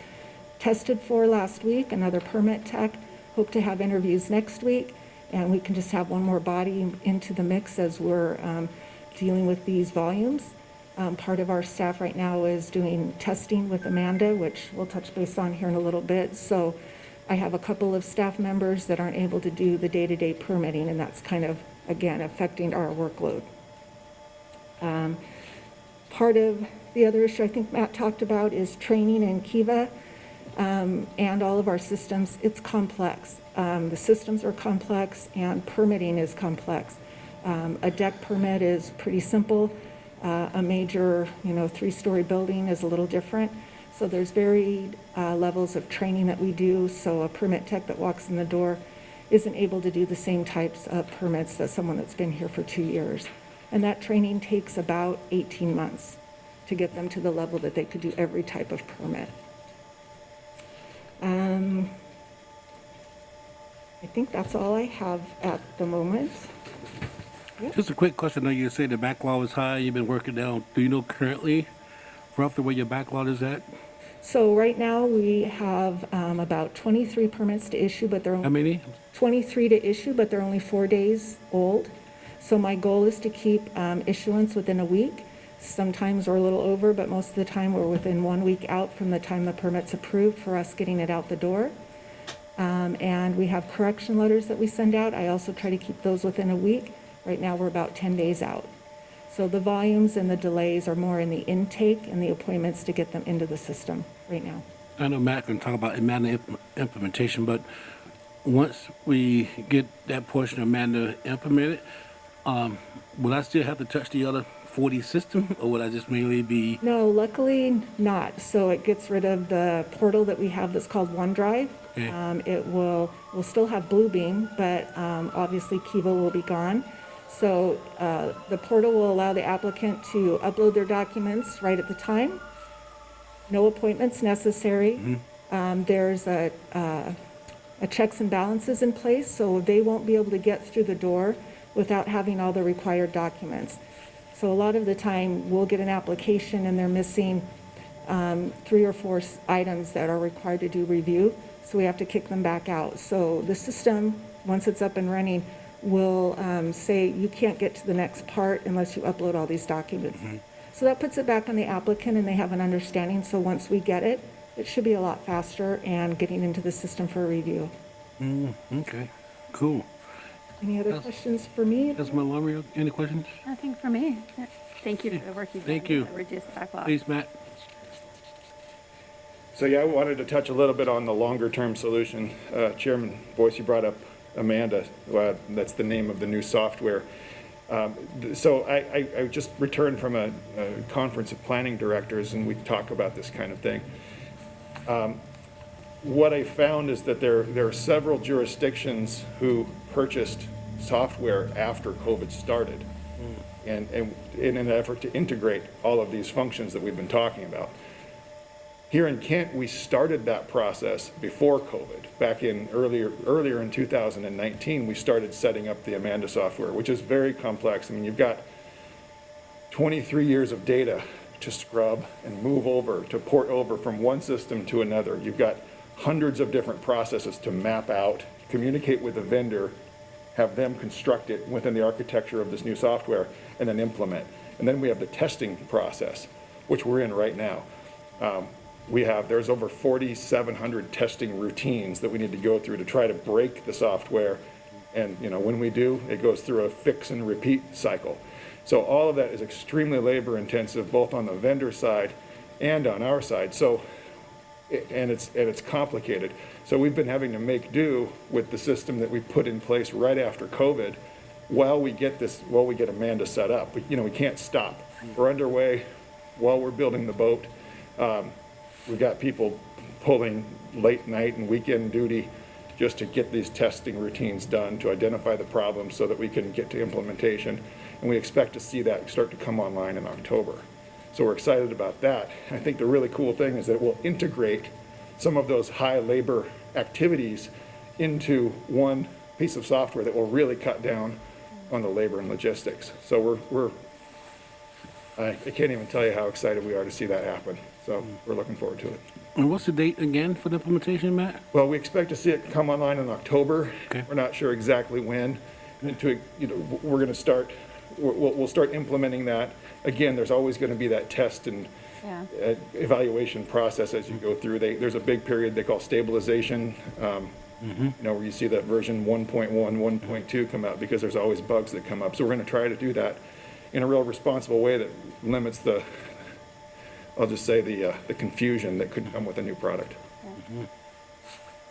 tested for last week, another permit tech. Hope to have interviews next week, and we can just have one more body into the mix as we're dealing with these volumes. Part of our staff right now is doing testing with Amanda, which we'll touch base on here in a little bit. So I have a couple of staff members that aren't able to do the day-to-day permitting, and that's kind of, again, affecting our workload. Part of the other issue I think Matt talked about is training in Kiva and all of our systems. It's complex. The systems are complex, and permitting is complex. A deck permit is pretty simple. A major, 3-story building is a little different. So there's varied levels of training that we do. So a permit tech that walks in the door isn't able to do the same types of permits as someone that's been here for 2 years. And that training takes about 18 months to get them to the level that they could do every type of permit. I think that's all I have at the moment. Yep. Just a quick question. I know you say the backlog is high. You've been working down. Do you know currently roughly where your backlog is at? So right now, we have about 23 permits to issue, but they're How only many? 23 to issue, but they're only 4 days old. So my goal is to keep issuance within a week. Sometimes we're a little over, but most of the time we're within 1 week out from the time the permit's approved for us getting it out the door. And we have correction letters that we send out. I also try to keep those within a week. Right now, we're about 10 days out. So the volumes and the delays are more in the intake and the appointments to get them into the system right now. I know Matt can talk about Amanda implementation, but once we get that portion of Amanda implemented, will I still have to touch the other 40 system, or would I just mainly be? No, luckily not. So it gets rid of the portal that we have that's called OneDrive. Okay. We'll still have Bluebeam, but obviously Kiva will be gone. So the portal will allow the applicant to upload their documents right at the time. No appointments necessary. There's a checks and balances in place, so they won't be able to get through the door without having all the required documents. So a lot of the time, we'll get an application and they're missing 3 or 4 items that are required to do review, so we have to kick them back out. So the system, once it's up and running, will say you can't get to the next part unless you upload all these documents. So that puts it back on the applicant and they have an understanding. So once we get it, it should be a lot faster and getting into the system for review. Okay, cool. Any other questions for me? Councilman Lumber, any questions? Nothing for me. Thank you for the work you've done. Thank you. to Reduce the backlog. Please, Matt. So yeah, I wanted to touch a little bit on the longer-term solution. Chairman Boyce, you brought up Amanda. That's the name of the new software. So I just returned from a conference of planning directors, and we talk about this kind of thing. What I found is that there are several jurisdictions who purchased software after COVID started, and in an effort to integrate all of these functions that we've been talking about. Here in Kent, we started that process before COVID. Back in earlier in 2019, we started setting up the Amanda software, which is very complex. I mean, you've got 23 years of data to scrub and move over, to port over from one system to another. You've got hundreds of different processes to map out, communicate with the vendor, have them construct it within the architecture of this new software, and then implement. And then we have the testing process, which we're in right now. There's over 4,700 testing routines that we need to go through to try to break the software. And when we do, it goes through a fix and repeat cycle. So all of that is extremely labor intensive, both on the vendor side and on our side. So, and it's complicated. So we've been having to make do with the system that we put in place right after COVID while we get Amanda set up. We can't stop. We're underway while we're building the boat. We've got people pulling late night and weekend duty just to get these testing routines done, to identify the problems so that we can get to implementation. And we expect to see that start to come online in October. So we're excited about that. I think the really cool thing is that it will integrate some of those high labor activities into one piece of software that will really cut down on the labor and logistics. So I can't even tell you how excited we are to see that happen. So we're looking forward to it. And what's the date again for the implementation, Matt? Well, we expect to see it come online in October. Okay. We're not sure exactly when. We're going to start. We'll start implementing that. Again, there's always going to be that test and evaluation process as you go through. There's a big period they call stabilization. Where you see that version 1.1, 1.2 come out, because there's always bugs that come up. So we're going to try to do that in a real responsible way that limits the confusion that could come with a new product.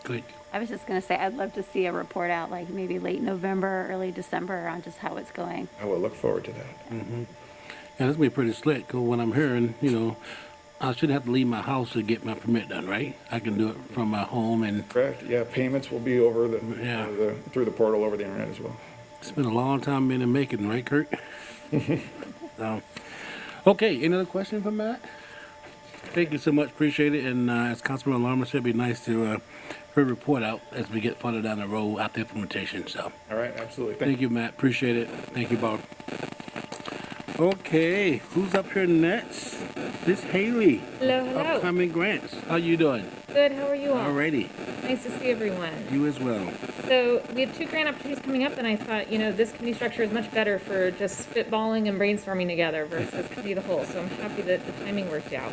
Good. I was just going to say, I'd love to see a report out like maybe late November, early December on just how it's going. I will look forward to that. Yeah, this will be pretty slick, because what I'm hearing, I shouldn't have to leave my house to get my permit done, right? I can do it from my home and... Correct, yeah, payments will be over through the portal over the internet as well. It's been a long time in the making, right, Kurt? So, okay, any other question for Matt? Thank you so much, appreciate it. And as Councilman Larmer said, it'd be nice to her report out as we get further down the road after implementation. So, all right, absolutely. Thank you, Matt. Appreciate it. Thank you, Bob. Okay, who's up here next? This Hayley. Hello, hello. Upcoming grants. How you doing? Good, how are you all? Alrighty. Nice to see everyone. You as well. So we have 2 grant opportunities coming up, and I thought, this committee structure is much better for just spitballing and brainstorming together versus committee of the whole, so I'm happy that the timing worked out.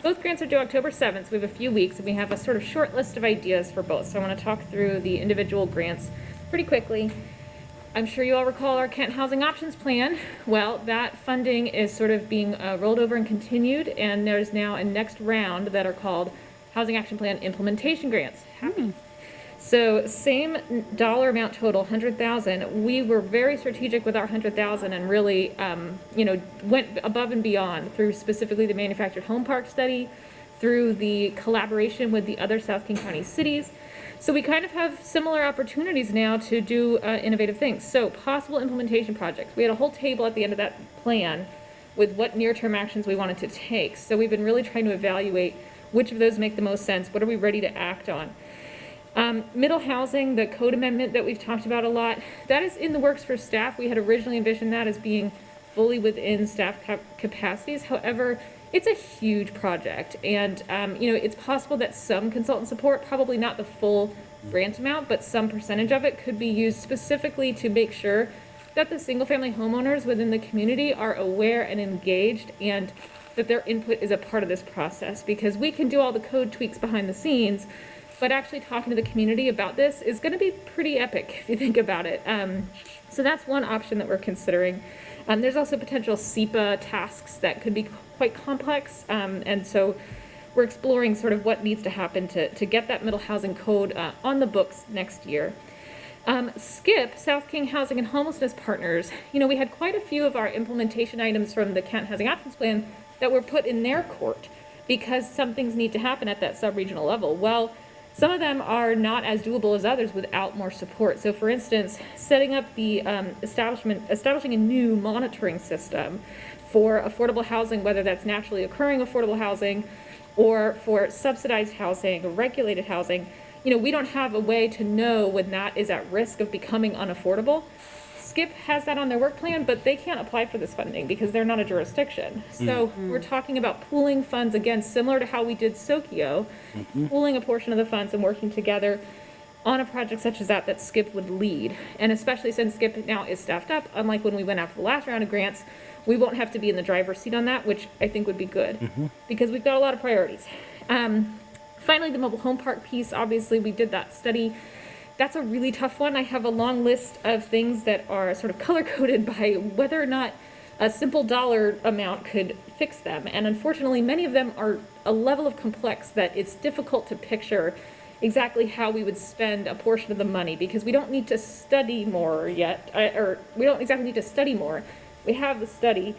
Both grants are due October 7th, so we have a few weeks, and we have a sort of short list of ideas for both, so I want to talk through the individual grants pretty quickly. I'm sure you all recall our Kent Housing Options Plan. Well, that funding is sort of being rolled over and continued, and there's now a next round that are called Housing Action Plan Implementation Grants. Happy. So same dollar amount total, 100,000. We were very strategic with our 100,000 and really, went above and beyond through specifically the manufactured home park study, through the collaboration with the other South King County cities. So we kind of have similar opportunities now to do innovative things. So possible implementation projects. We had a whole table at the end of that plan with what near-term actions we wanted to take. So we've been really trying to evaluate which of those make the most sense. What are we ready to act on? Middle housing, the code amendment that we've talked about a lot, that is in the works for staff. We had originally envisioned that as being fully within staff capacities. However, it's a huge project, and it's possible that some consultant support, probably not the full grant amount, but some percentage of it could be used specifically to make sure that the single-family homeowners within the community are aware and engaged, and that their input is a part of this process. Because we can do all the code tweaks behind the scenes, but actually talking to the community about this is going to be pretty epic if you think about it. So that's one option that we're considering. There's also potential SEPA tasks that could be quite complex, and so we're exploring sort of what needs to happen to get that middle housing code on the books next year. SKIP, South King Housing and Homelessness Partners, we had quite a few of our implementation items from the Kent Housing Options Plan that were put in their court because some things need to happen at that sub-regional level. Well, some of them are not as doable as others without more support. So for instance, setting up the establishing a new monitoring system for affordable housing, whether that's naturally occurring affordable housing or for subsidized housing or regulated housing, we don't have a way to know when that is at risk of becoming unaffordable. SKIP has that on their work plan, but they can't apply for this funding because they're not a jurisdiction. So we're talking about pooling funds, again, similar to how we did Sokio, pooling a portion of the funds and working together on a project such as that SKIP would lead. And especially since SKIP now is staffed up, unlike when we went after the last round of grants, we won't have to be in the driver's seat on that, which I think would be good because we've got a lot of priorities. Finally, the mobile home park piece, obviously we did that study. That's a really tough one. I have a long list of things that are sort of color-coded by whether or not a simple dollar amount could fix them. And unfortunately, many of them are a level of complex that it's difficult to picture exactly how we would spend a portion of the money because we don't need to study more yet, or we don't exactly need to study more. We have the study.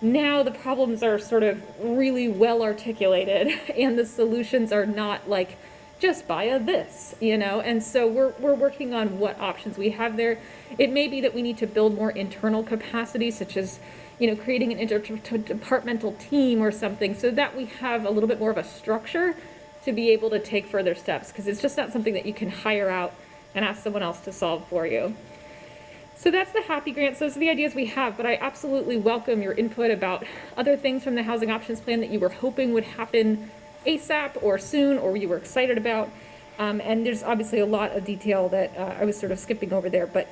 Now the problems are sort of really well articulated and the solutions are not like, just buy this, and so we're working on what options we have there. It may be that we need to build more internal capacity, such as, creating an interdepartmental team or something, so that we have a little bit more of a structure to be able to take further steps, because it's just not something that you can hire out and ask someone else to solve for you. So that's the Happy Grants. Those are the ideas we have, but I absolutely welcome your input about other things from the Housing Options Plan that you were hoping would happen ASAP or soon, or you were excited about. And there's obviously a lot of detail that I was sort of skipping over there, but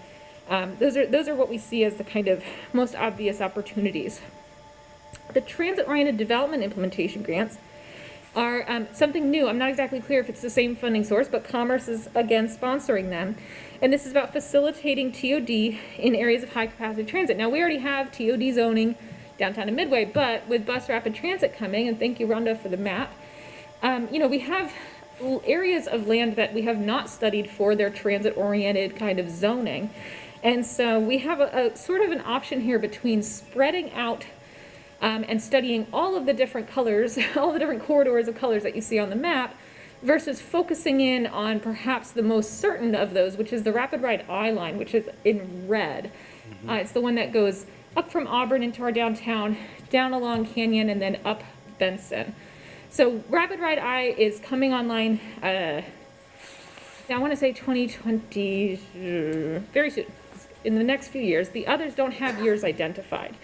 those are what we see as the kind of most obvious opportunities. The transit-oriented development implementation grants are something new. I'm not exactly clear if it's the same funding source, but Commerce is again sponsoring them. And this is about facilitating TOD in areas of high-capacity transit. Now, we already have TOD zoning downtown and Midway, but with bus rapid transit coming, and thank you, Rhonda, for the map, we have areas of land that we have not studied for their transit-oriented kind of zoning. And so we have a sort of an option here between spreading out and studying all of the different colors, all the different corridors of colors that you see on the map, versus focusing in on perhaps the most certain of those, which is the Rapid Ride I line, which is in red. It's the one that goes up from Auburn into our downtown, down along Canyon, and then up Benson. So Rapid Ride I is coming online, I want to say 2020, very soon, in the next few years. The others don't have years identified.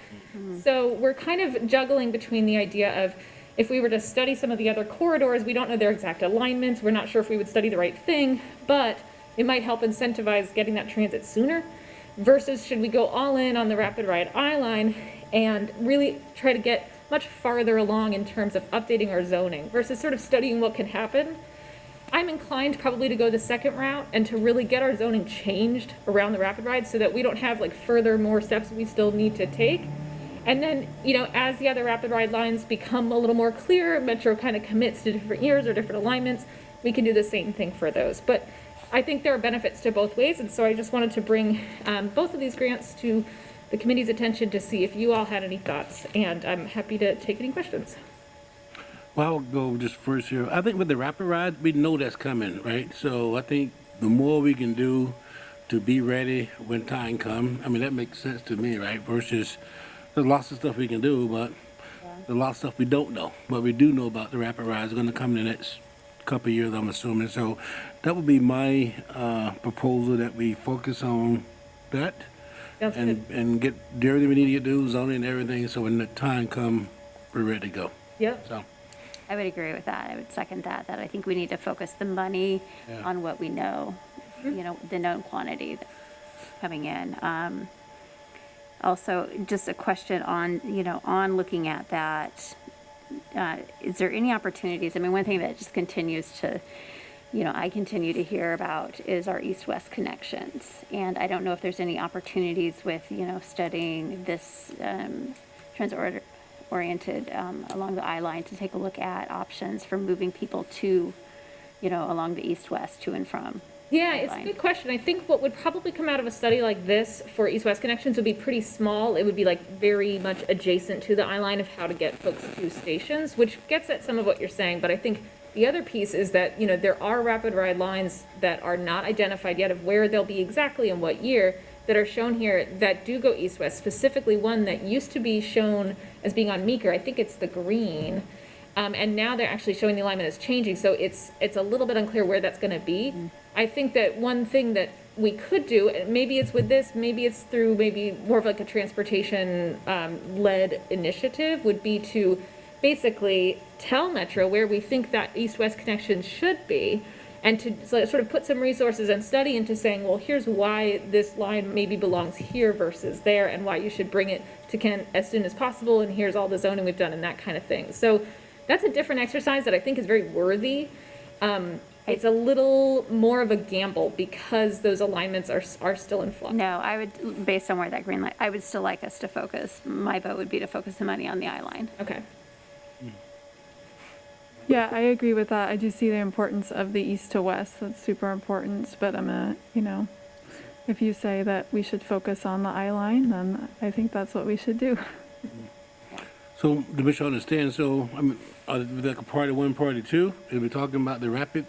So we're kind of juggling between the idea of, If we were to study some of the other corridors, we don't know their exact alignments. We're not sure if we would study the right thing, but it might help incentivize getting that transit sooner versus should we go all in on the Rapid Ride I-line and really try to get much farther along in terms of updating our zoning versus sort of studying what can happen. I'm inclined probably to go the second route and to really get our zoning changed around the Rapid Ride so that we don't have like more steps we still need to take. And then, you know, as the other Rapid Ride lines become a little more clear, Metro kind of commits to different years or different alignments, we can do the same thing for those. But I think there are benefits to both ways, and so I just wanted to bring both of these grants to the committee's attention to see if you all had any thoughts, and I'm happy to take any questions. Well, I'll go just first here. I think with the Rapid Ride, we know that's coming, right? So I think the more we can do to be ready when time comes, I mean, that makes sense to me, right? Versus there's lots of stuff we can do, but there's a lot of stuff we don't know. But we do know about the Rapid Ride is going to come in the next couple of years, I'm assuming. So that would be my proposal, that we focus on that and get everything we need to do, zoning and everything, so when the time comes, we're ready to go. Yep. So. I would agree with that. I would second that I think we need to focus the money on what we know, you know, the known quantity that's coming in. Also, just a question on, you know, on looking at that, is there any opportunities? I mean, one thing that just continues to, you know, I continue to hear about is our east-west connections. And I don't know if there's any opportunities with, you know, studying this transit-oriented along the I-line to take a look at options for moving people to, you know, along the east-west to and from. Yeah, it's a good question. I think what would probably come out of a study like this for east-west connections would be pretty small. It would be like very much adjacent to the I-line of how to get folks to stations, which gets at some of what you're saying. But I think the other piece is that, you know, there are Rapid Ride lines that are not identified yet of where they'll be exactly in what year that are shown here that do go east-west, specifically one that used to be shown as being on Meeker. I think it's the green. And now they're actually showing the alignment is changing, so it's a little bit unclear where that's going to be. I think that one thing that we could do, maybe it's with this, maybe it's through maybe more of like a transportation led initiative, would be to basically tell Metro where we think that east-west connection should be, and to sort of put some resources and study into saying, well, here's why this line maybe belongs here versus there, and why you should bring it to Kent as soon as possible, and here's all the zoning we've done and that kind of thing. So that's a different exercise that I think is very worthy. It's a little more of a gamble because those alignments are still in flux. No, I would, based on where that green light, I would still like us to focus. My vote would be to focus the money on the I-line. Okay. Yeah, I agree with that. I do see the importance of the east to west. That's super important. But you know, if you say that we should focus on the I-line, then I think that's what we should do. So, to make sure I understand, so, I mean, like a party one, party two, are we talking about the rapid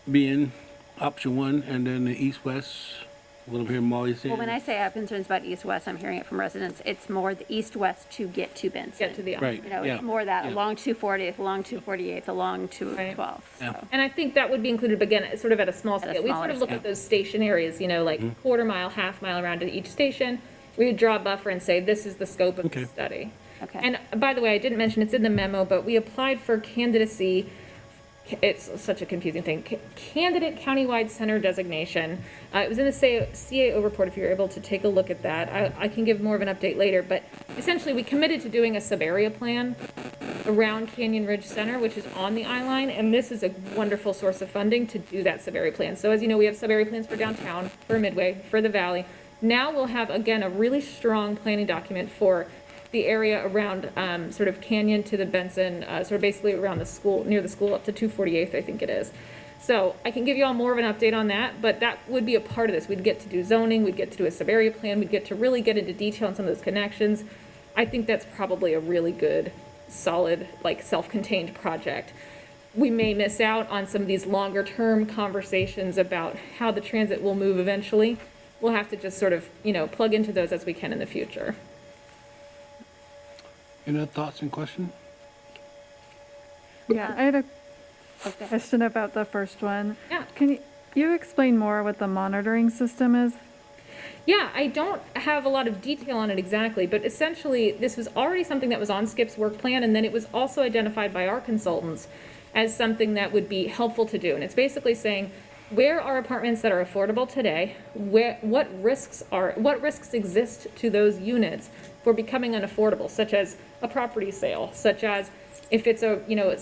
being option one, and then the east-west, what I'm hearing Molly saying? Well, when I say I have concerns about east-west, I'm hearing it from residents. It's more the east-west to get to Benson. Get to the Right. You know, yeah, it's more that yeah. along 240th, along 248th, along 212th. Right. Yeah. So. And I think that would be included, but again, sort of at a small At a scale. We sort smaller of look scale. at those station areas, you know, like quarter mile, half mile around to each station. We would draw a buffer and say, this is the scope of the study. Okay. And by the way, I didn't mention, it's in the memo, but we applied for candidacy. It's such a confusing thing. Candidate countywide center designation. It was in the CAO report, if you're able to take a look at that. I can give more of an update later, but essentially we committed to doing a sub-area plan around Canyon Ridge Center, which is on the I-line, and this is a wonderful source of funding to do that sub-area plan. So as you know, we have sub-area plans for downtown, for Midway, for the Valley. Now we'll have, again, a really strong planning document for the area around sort of Canyon to the Benson, sort of basically around the school, near the school up to 248th, I think it is. So I can give you all more of an update on that, but that would be a part of this. We'd get to do zoning, we'd get to do a sub-area plan, we'd get to really get into detail on some of those connections. I think that's probably a really good, solid, like self-contained project. We may miss out on some of these longer term conversations about how the transit will move eventually. We'll have to just sort of, you know, plug into those as we can in the future. Any other thoughts and questions? Yeah, I had a question about the first one. Yeah. Can you explain more what the monitoring system is? Yeah, I don't have a lot of detail on it exactly, but essentially this was already something that was on Skip's work plan, and then it was also identified by our consultants as something that would be helpful to do. And it's basically saying, where are apartments that are affordable today? What risks exist to those units for becoming unaffordable, such as a property sale, such as if it's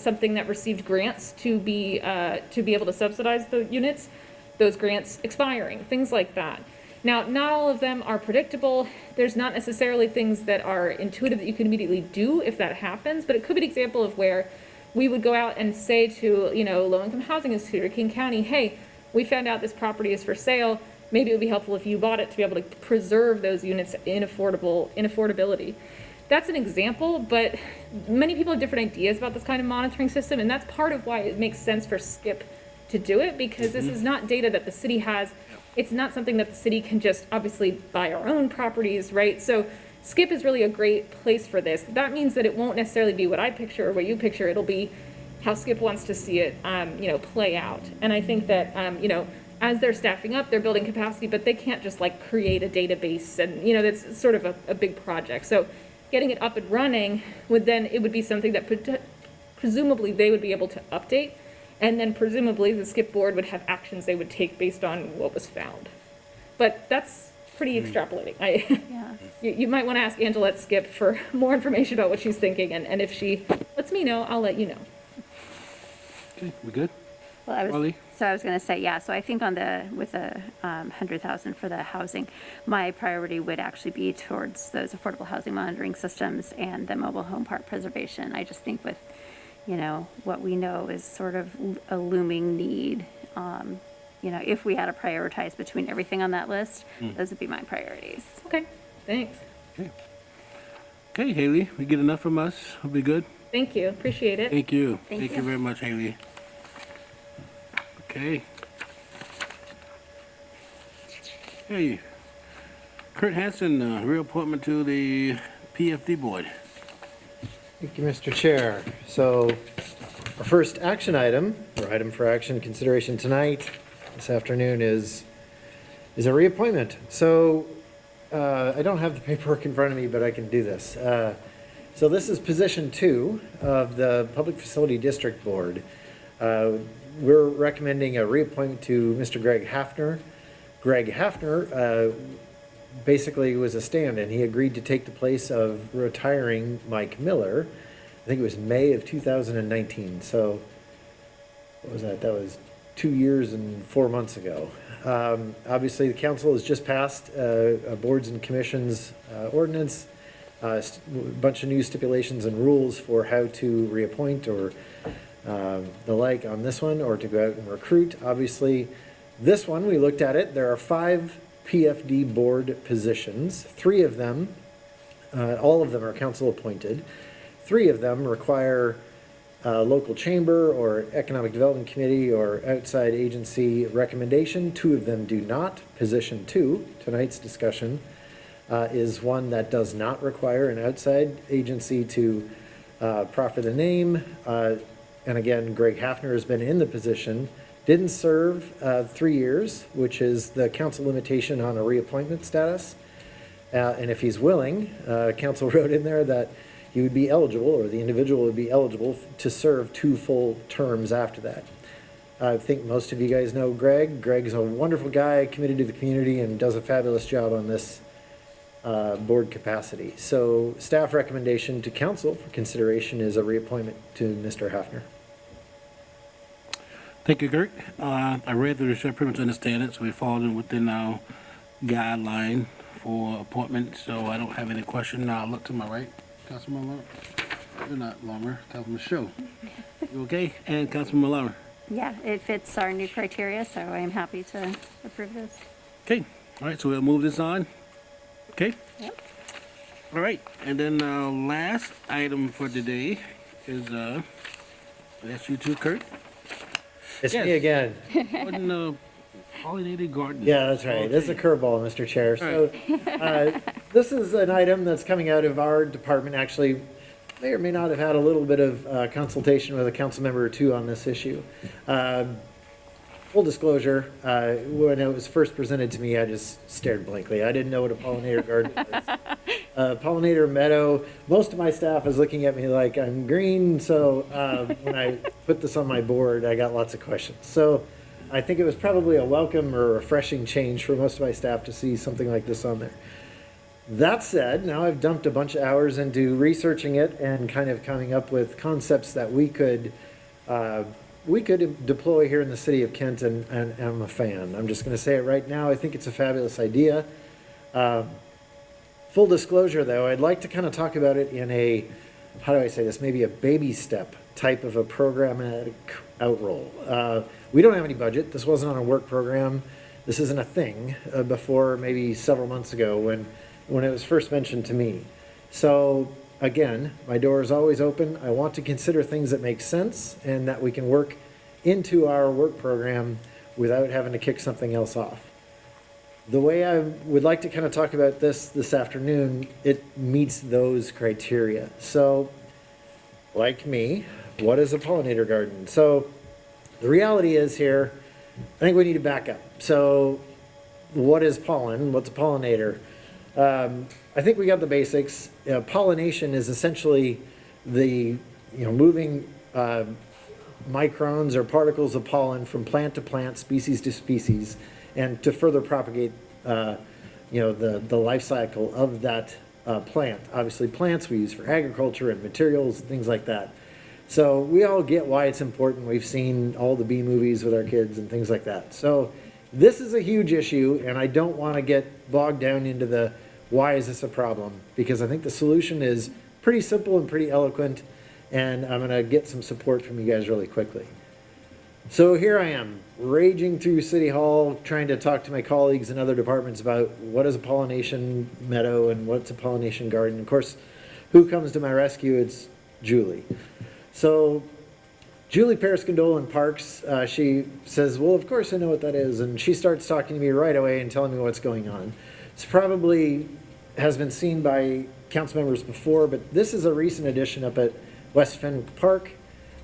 something that received grants to be able to subsidize the units, those grants expiring, things like that. Now, not all of them are predictable. There's not necessarily things that are intuitive that you can immediately do if that happens, but it could be an example of where we would go out and say to, Low-Income Housing Institute or King County, hey, we found out this property is for sale. Maybe it would be helpful if you bought it to be able to preserve those units in affordability. That's an example, but many people have different ideas about this kind of monitoring system, and that's part of why it makes sense for Skip to do it, because this is not data that the city has. It's not something that the city can just obviously buy our own properties, right? So Skip is really a great place for this. That means that it won't necessarily be what I picture or what you picture. It'll be how Skip wants to see it, play out. And I think that, as they're staffing up, they're building capacity, but they can't just like create a database and, that's sort of a big project. So getting it up and running it would be something that presumably they would be able to update. And then presumably the Skip board would have actions they would take based on what was found. But that's pretty extrapolating. You might want to ask Angela at Skip for more information about what she's thinking. And if she lets me know, I'll let you know. Okay, we good? Well, I was going to say, yeah, so I think with the 100,000 for the housing, my priority would actually be towards those affordable housing monitoring systems and the mobile home park preservation. I just think with, what we know is sort of a looming need. If we had to prioritize between everything on that list, those would be my priorities. Okay, thanks. Okay, Hayley, we get enough from us. We'll be good. Thank you, appreciate it. Thank you. Thank you you very much, Hayley. Okay. Hey, Kurt Hanson, reappointment to the PFD board. Thank you, Mr. Chair. So our first action item, or item for action consideration tonight, this afternoon, is a reappointment. So I don't have the paperwork in front of me, but I can do this. So this is position 2 of the Public Facility District Board. We're recommending a reappointment to Mr. Greg Hafner. Greg Hafner basically was a stand-in. He agreed to take the place of retiring Mike Miller. I think it was May of 2019. So what was that? That was 2 years and 4 months ago. Obviously, the council has just passed a boards and commissions ordinance, a bunch of new stipulations and rules for how to reappoint or the like on this one, or to go out and recruit. Obviously, this one, we looked at it. There are 5 PFD board positions. 3 of them, all of them are council appointed. 3 of them require local chamber or economic development committee or outside agency recommendation. 2 of them do not. Position 2, tonight's discussion, is one that does not require an outside agency to proffer the name. And again, Greg Hafner has been in the position, didn't serve 3 years, which is the council limitation on a reappointment status. And if he's willing, council wrote in there that he would be eligible, or the individual would be eligible to serve 2 full terms after that. I think most of you guys know Greg. Greg's a wonderful guy, committed to the community, and does a fabulous job on this board capacity. So staff recommendation to council for consideration is a reappointment to Mr. Hafner. Thank you, Kurt. I read the research, pretty much understand it, so we fall within our guideline for appointment, so I don't have any question. Now I'll look to my right. Councilman Larmer. You're not Larmer, Councilman Show. You okay? And Councilman Larmer. Yeah, it fits our new criteria, so I am happy to approve this. Okay. All right, so we'll move this on. Okay? Yep. All right, and then last item for today is, that's you too, Kurt? It's me again. On pollinated garden. Yeah, that's right. This is a curveball, Mr. Chair. So this is an item that's coming out of our department. Actually, may or may not have had a little bit of consultation with a council member or 2 on this issue. full disclosure, when it was first presented to me, I just stared blankly. I didn't know what a pollinator garden was. Pollinator Meadow, most of my staff is looking at me like I'm green, so when I put this on my board, I got lots of questions. So I think it was probably a welcome or refreshing change for most of my staff to see something like this on there. That said, now I've dumped a bunch of hours into researching it and kind of coming up with concepts that we could deploy here in the city of Kent, and I'm a fan. I'm just going to say it right now. I think it's a fabulous idea. Full disclosure, though, I'd like to kind of talk about it in a, how do I say this, maybe a baby step type of a programmatic outroll. We don't have any budget. This wasn't on a work program. This isn't a thing before maybe several months ago when it was first mentioned to me. So again, my door is always open. I want to consider things that make sense and that we can work into our work program without having to kick something else off. The way I would like to kind of talk about this afternoon, it meets those criteria. So, like me, what is a pollinator garden? So, the reality is here, I think we need to back up. So, what is pollen? What's a pollinator? I think we got the basics. Pollination is essentially the moving microns or particles of pollen from plant to plant, species to species, and to further propagate the life cycle of that plant. Obviously, plants we use for agriculture and materials and things like that. So we all get why it's important. We've seen all the bee movies with our kids and things like that. So this is a huge issue, and I don't want to get bogged down into the why is this a problem, because I think the solution is pretty simple and pretty eloquent, and I'm going to get some support from you guys really quickly. So here I am, raging through City Hall, trying to talk to my colleagues in other departments about what is a pollination meadow and what's a pollination garden. Of course, who comes to my rescue? It's Julie. So Julie Periscandole in Parks, she says, well, of course I know what that is. And she starts talking to me right away and telling me what's going on. It's probably has been seen by council members before, but this is a recent addition up at West Fenwick Park.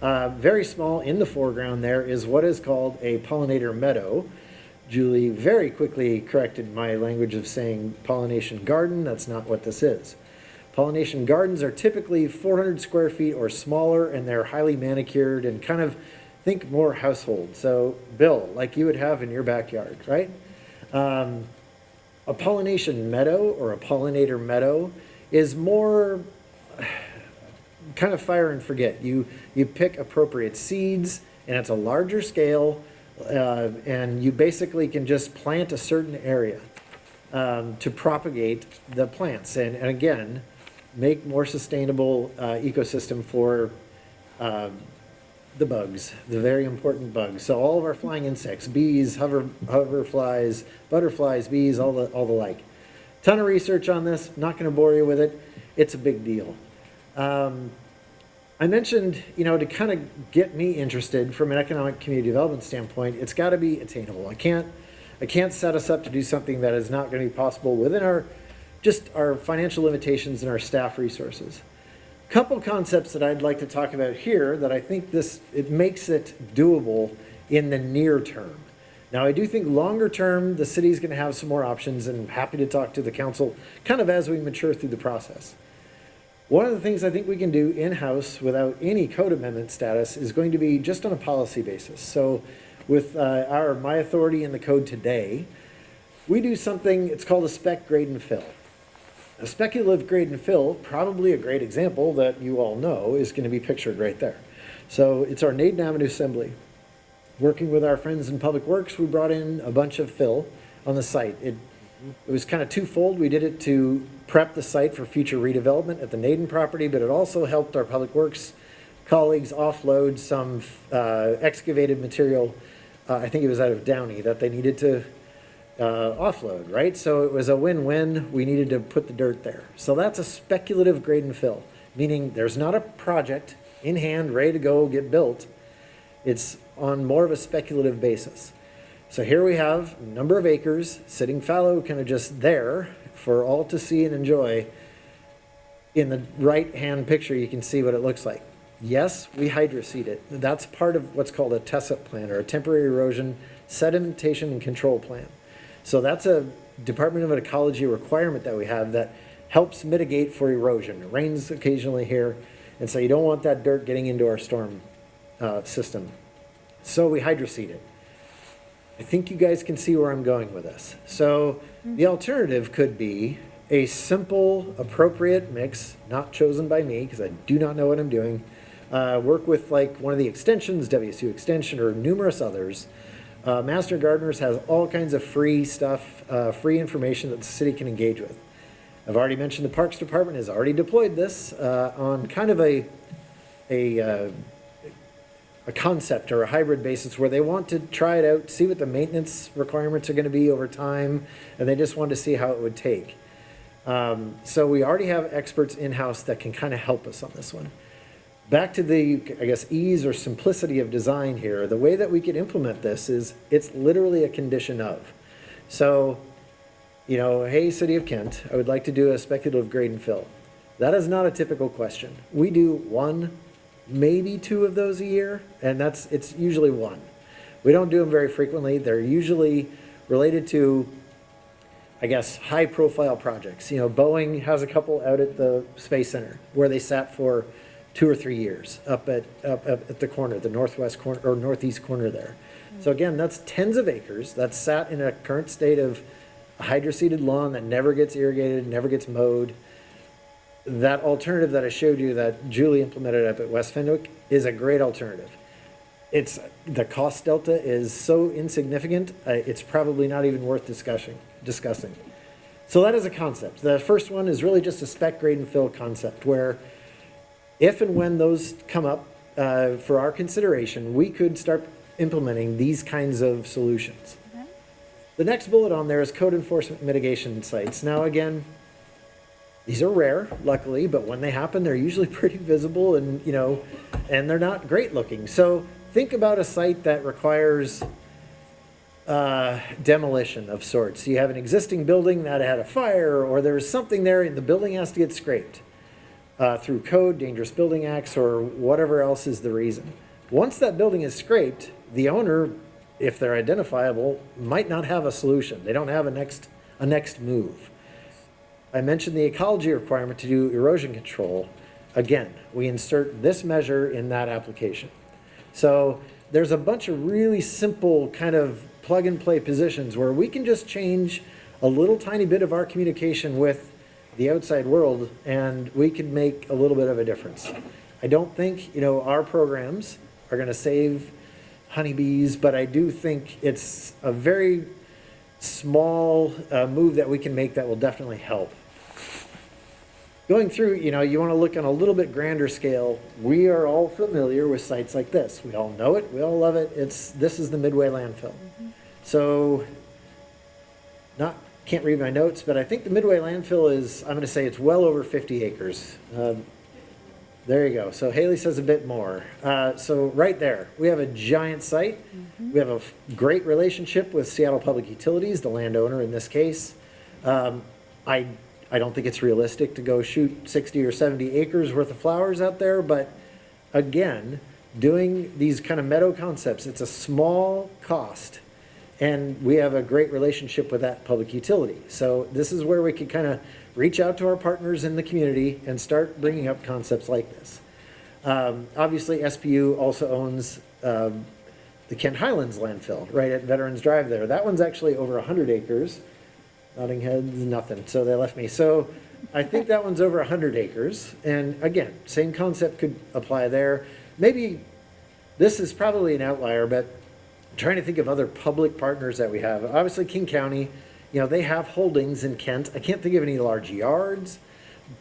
Very small in the foreground there is what is called a pollinator meadow. Julie very quickly corrected my language of saying pollination garden. That's not what this is. Pollination gardens are typically 400 square feet or smaller, and they're highly manicured and kind of think more household. So, Bill, like you would have in your backyard, right? A pollination meadow or a pollinator meadow is more kind of fire and forget. You pick appropriate seeds, and it's a larger scale, and you basically can just plant a certain area to propagate the plants, and again, make more sustainable ecosystem for the bugs, the very important bugs. So all of our flying insects, bees, hoverflies, butterflies, bees, all the like. Ton of research on this. Not going to bore you with it. It's a big deal. I mentioned, to kind of get me interested from an economic community development standpoint, it's got to be attainable. I can't set us up to do something that is not going to be possible within our financial limitations and our staff resources. Couple concepts that I'd like to talk about here that I think it makes it doable in the near term. Now, I do think longer term, the city's going to have some more options, and I'm happy to talk to the council kind of as we mature through the process. One of the things I think we can do in-house without any code amendment status is going to be just on a policy basis. So with my authority in the code today, we do something, it's called a spec grade and fill. A speculative grade and fill, probably a great example that you all know, is going to be pictured right there. So it's our Naden Avenue Assembly. Working with our friends in Public Works, we brought in a bunch of fill on the site. It was kind of twofold. We did it to prep the site for future redevelopment at the Naden property, but it also helped our Public Works colleagues offload some excavated material, I think it was out of Downey, that they needed to offload, right? So it was a win-win. We needed to put the dirt there. So that's a speculative grade and fill, meaning there's not a project in hand ready to go get built. It's on more of a speculative basis. So here we have a number of acres sitting fallow, kind of just there for all to see and enjoy. In the right-hand picture, you can see what it looks like. Yes, we hydroseed it. That's part of what's called a TESSUP plan, or a temporary erosion sedimentation and control plan. So that's a Department of Ecology requirement that we have that helps mitigate for erosion. It rains occasionally here, and so you don't want that dirt getting into our storm system. So we hydroseed it. I think you guys can see where I'm going with this. So the alternative could be a simple, appropriate mix, not chosen by me because I do not know what I'm doing. Work with like one of the extensions, WSU Extension, or numerous others. Master Gardeners has all kinds of free stuff, free information that the city can engage with. I've already mentioned the Parks Department has already deployed this on kind of a concept or a hybrid basis where they want to try it out, see what the maintenance requirements are going to be over time, and they just want to see how it would take. So we already have experts in-house that can kind of help us on this one. Back to the, I guess, ease or simplicity of design here, the way that we could implement this is it's literally a condition of. So, you know, hey, City of Kent, I would like to do a speculative grade and fill. That is not a typical question. We do one, maybe two of those a year, and it's usually one. We don't do them very frequently. They're usually related to, I guess, high profile projects. You know, Boeing has a couple out at the Space Center where they sat for 2 or 3 years up at the corner, the northwest corner or northeast corner there. So again, that's tens of acres that's sat in a current state of a hydroseeded lawn that never gets irrigated, never gets mowed. That alternative that I showed you that Julie implemented up at West Fenwick is a great alternative. The cost delta is so insignificant, it's probably not even worth discussing. So that is a concept. The first one is really just a spec grade and fill concept where if and when those come up for our consideration, we could start implementing these kinds of solutions. Okay. The next bullet on there is code enforcement mitigation sites. Now again, these are rare, luckily, but when they happen, they're usually pretty visible and, you know, and they're not great looking. So think about a site that requires demolition of sorts. You have an existing building that had a fire or there's something there and the building has to get scraped. Through code, dangerous building acts, or whatever else is the reason. Once that building is scraped, the owner, if they're identifiable, might not have a solution. They don't have a next move. I mentioned the ecology requirement to do erosion control. Again, we insert this measure in that application. So there's a bunch of really simple kind of plug and play positions where we can just change a little tiny bit of our communication with the outside world, and we can make a little bit of a difference. I don't think, you know, our programs are going to save honeybees, but I do think it's a very small move that we can make that will definitely help. Going through, you know, you want to look on a little bit grander scale. We are all familiar with sites like this. We all know it. We all love it. This is the Midway Landfill. So, can't read my notes, but I think the Midway Landfill is, I'm going to say it's well over 50 acres. There you go. So Hayley says a bit more. So right there, we have a giant site. We have a great relationship with Seattle Public Utilities, the landowner in this case. I don't think it's realistic to go shoot 60 or 70 acres worth of flowers out there, but again, doing these kind of meadow concepts, it's a small cost. And we have a great relationship with that public utility. So this is where we can kind of reach out to our partners in the community and start bringing up concepts like this. Obviously, SPU also owns the Kent Highlands landfill right at Veterans Drive there. That one's actually over 100 acres. Nodding heads, nothing, so they left me. So I think that one's over 100 acres. And again, same concept could apply there. Maybe this is probably an outlier, but trying to think of other public partners that we have. Obviously, King County, you know, they have holdings in Kent. I can't think of any large yards,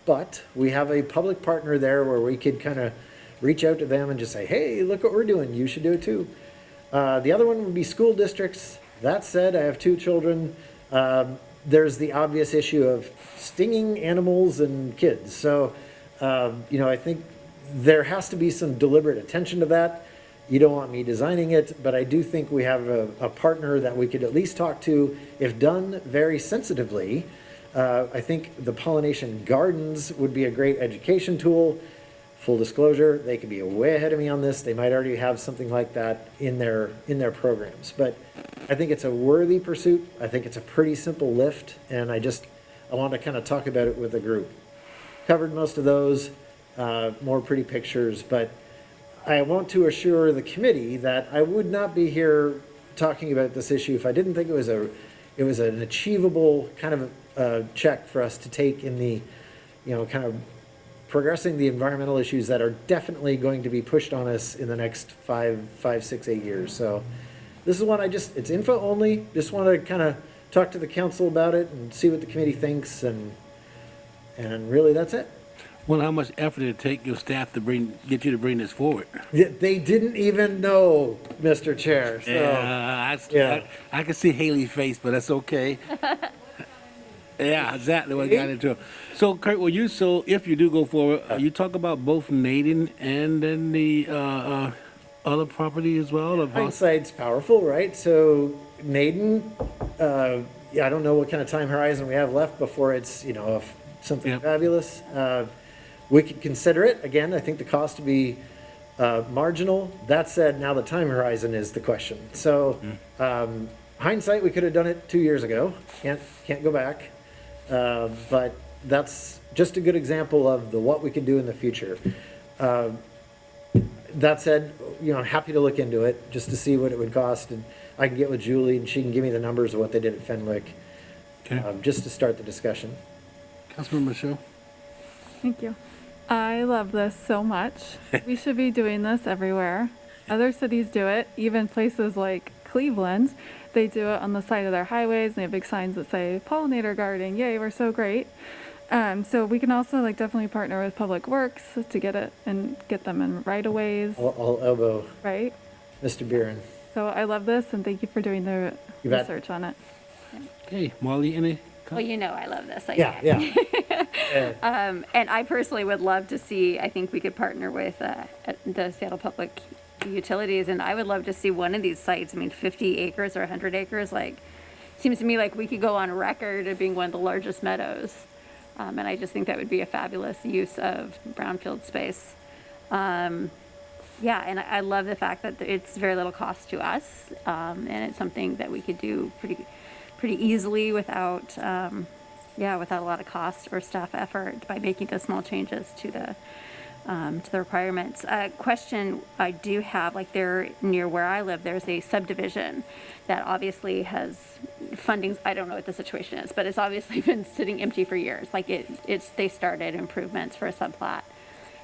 but we have a public partner there where we could kind of reach out to them and just say, hey, look what we're doing. You should do it too. The other one would be school districts. That said, I have 2 children. There's the obvious issue of stinging animals and kids. So, you know, I think there has to be some deliberate attention to that. You don't want me designing it, but I do think we have a partner that we could at least talk to if done very sensitively. I think the pollination gardens would be a great education tool. Full disclosure, they could be way ahead of me on this. They might already have something like that in their programs. But I think it's a worthy pursuit. I think it's a pretty simple lift, and I want to kind of talk about it with the group. Covered most of those, more pretty pictures, but I want to assure the committee that I would not be here talking about this issue if I didn't think it was an achievable kind of check for us to take in the, kind of progressing the environmental issues that are definitely going to be pushed on us in the next 5, 6, 8 years. So this is one it's info only. Just want to kind of talk to the council about it and see what the committee thinks, and really that's it. Well, how much effort did it take your staff to get you to bring this forward? They didn't even know, Mr. Chair. So, I can see Hayley's face, but that's okay. Yeah, exactly what got into it. So, Kurt, if you do go forward, you talk about both Naden and then the other property as well? Hindsight's powerful, right? So Naden, I don't know what kind of time horizon we have left before it's, something fabulous. We could consider it. Again, I think the cost to be marginal. That said, now the time horizon is the question. So hindsight, we could have done it 2 years ago. Can't go back. But that's just a good example of what we could do in the future. That said, I'm happy to look into it just to see what it would cost, and I can get with Julie and she can give me the numbers of what they did at Fenwick, just to start the discussion. Councilmember Michelle? Thank you. I love this so much. We should be doing this everywhere. Other cities do it, even places like Cleveland. They do it on the side of their highways, and they have big signs that say pollinator garden. Yay, we're so great. So we can also definitely partner with Public Works to get it and get them in right-of-ways. I'll elbow right, Mr. Buren. So I love this, and thank you for doing the research on it. Okay, Molly, any? Well, I love this. And I personally would love to see, I think we could partner with the Seattle Public Utilities, and I would love to see one of these sites. 50 acres or 100 acres, seems to me like we could go on record as being one of the largest meadows. And I just think that would be a fabulous use of brownfield space. And I love the fact that it's very little cost to us, and it's something that we could do pretty easily without a lot of cost or staff effort by making the small changes to the requirements. Question I do have, there near where I live, there's a subdivision that obviously has funding. I don't know what the situation is, but it's obviously been sitting empty for years. They started improvements for a subplat,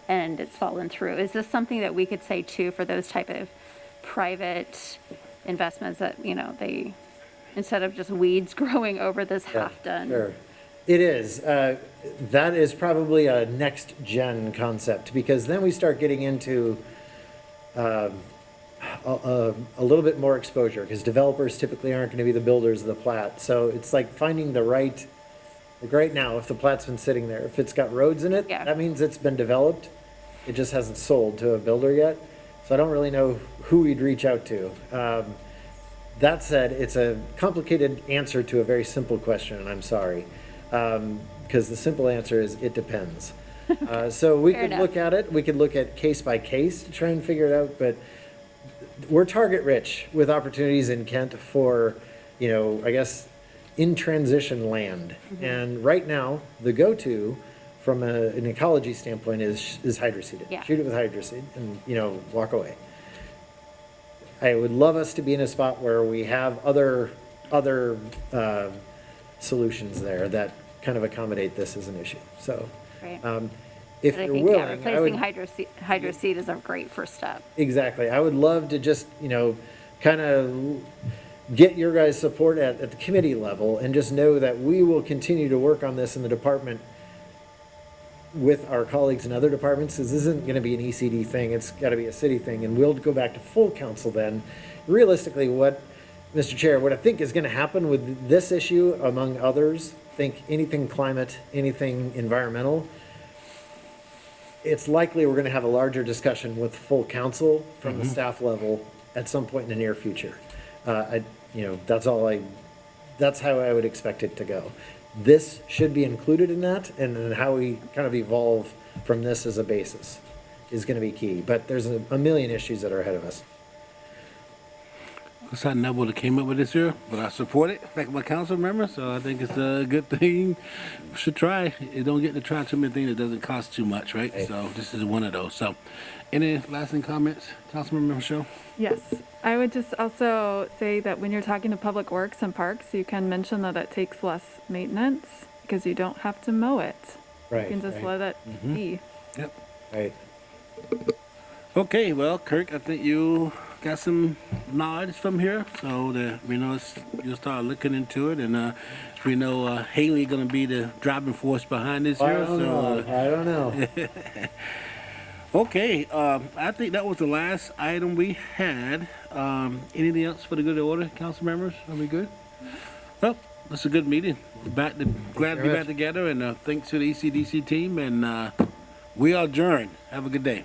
and it's fallen through. Is this something that we could say too for those type of private investments that they, instead of just weeds growing over this half-done? Sure. It is. That is probably a next-gen concept, because then we start getting into a little bit more exposure, because developers typically aren't going to be the builders of the plat. So it's like finding right now, if the plat's been sitting there, if it's got roads in it, that means it's been developed. It just hasn't sold to a builder yet. So I don't really know who we'd reach out to. That said, it's a complicated answer to a very simple question, and I'm sorry. Because the simple answer is it depends. So we could look at it. We could look at case by case to try and figure it out. But we're target rich with opportunities in Kent for, I guess, in transition land. Mm-hmm. And right now, the go-to from an ecology standpoint is hydroseeded. Yeah. Shoot it with hydroseed and, walk away. I would love us to be in a spot where we have other solutions there that kind of accommodate this as an issue. So, if you're willing, replacing hydroseed is a great first step. Exactly. I would love to just, kind of get your guys' support at the committee level, and just know that we will continue to work on this in the department with our colleagues in other departments. This isn't going to be an ECD thing. It's got to be a city thing, and we'll go back to full council then. Realistically, Mr. Chair, what I think is going to happen with this issue, among others, think anything climate, anything environmental, it's likely we're going to have a larger discussion with full council from the staff level at some point in the near future. That's how I would expect it to go. This should be included in that, and then how we kind of evolve from this as a basis is going to be key. But there's a million issues that are ahead of us. Because I never would have came up with this here, but I support it, like my council member, so I think it's a good thing. We should try. You don't get to try too many things that doesn't cost too much, right? So this is one of those. So any lasting comments, Councilmember Michelle? Yes, I would just also say that when you're talking to Public Works and Parks, you can mention that it takes less maintenance because you don't have to mow it. Right. You can just let it be. Yep. Right. Okay, well, Kirk, I think you got some nods from here, so that we know you'll start looking into it, and we know Hayley gonna be the driving force behind this here. I don't know. Okay, I think that was the last item we had. Anything else for the good order, council members? Are we good? Well, that's a good meeting. Glad to be back together, and thanks to the ECDC team, and we are adjourned. Have a good day.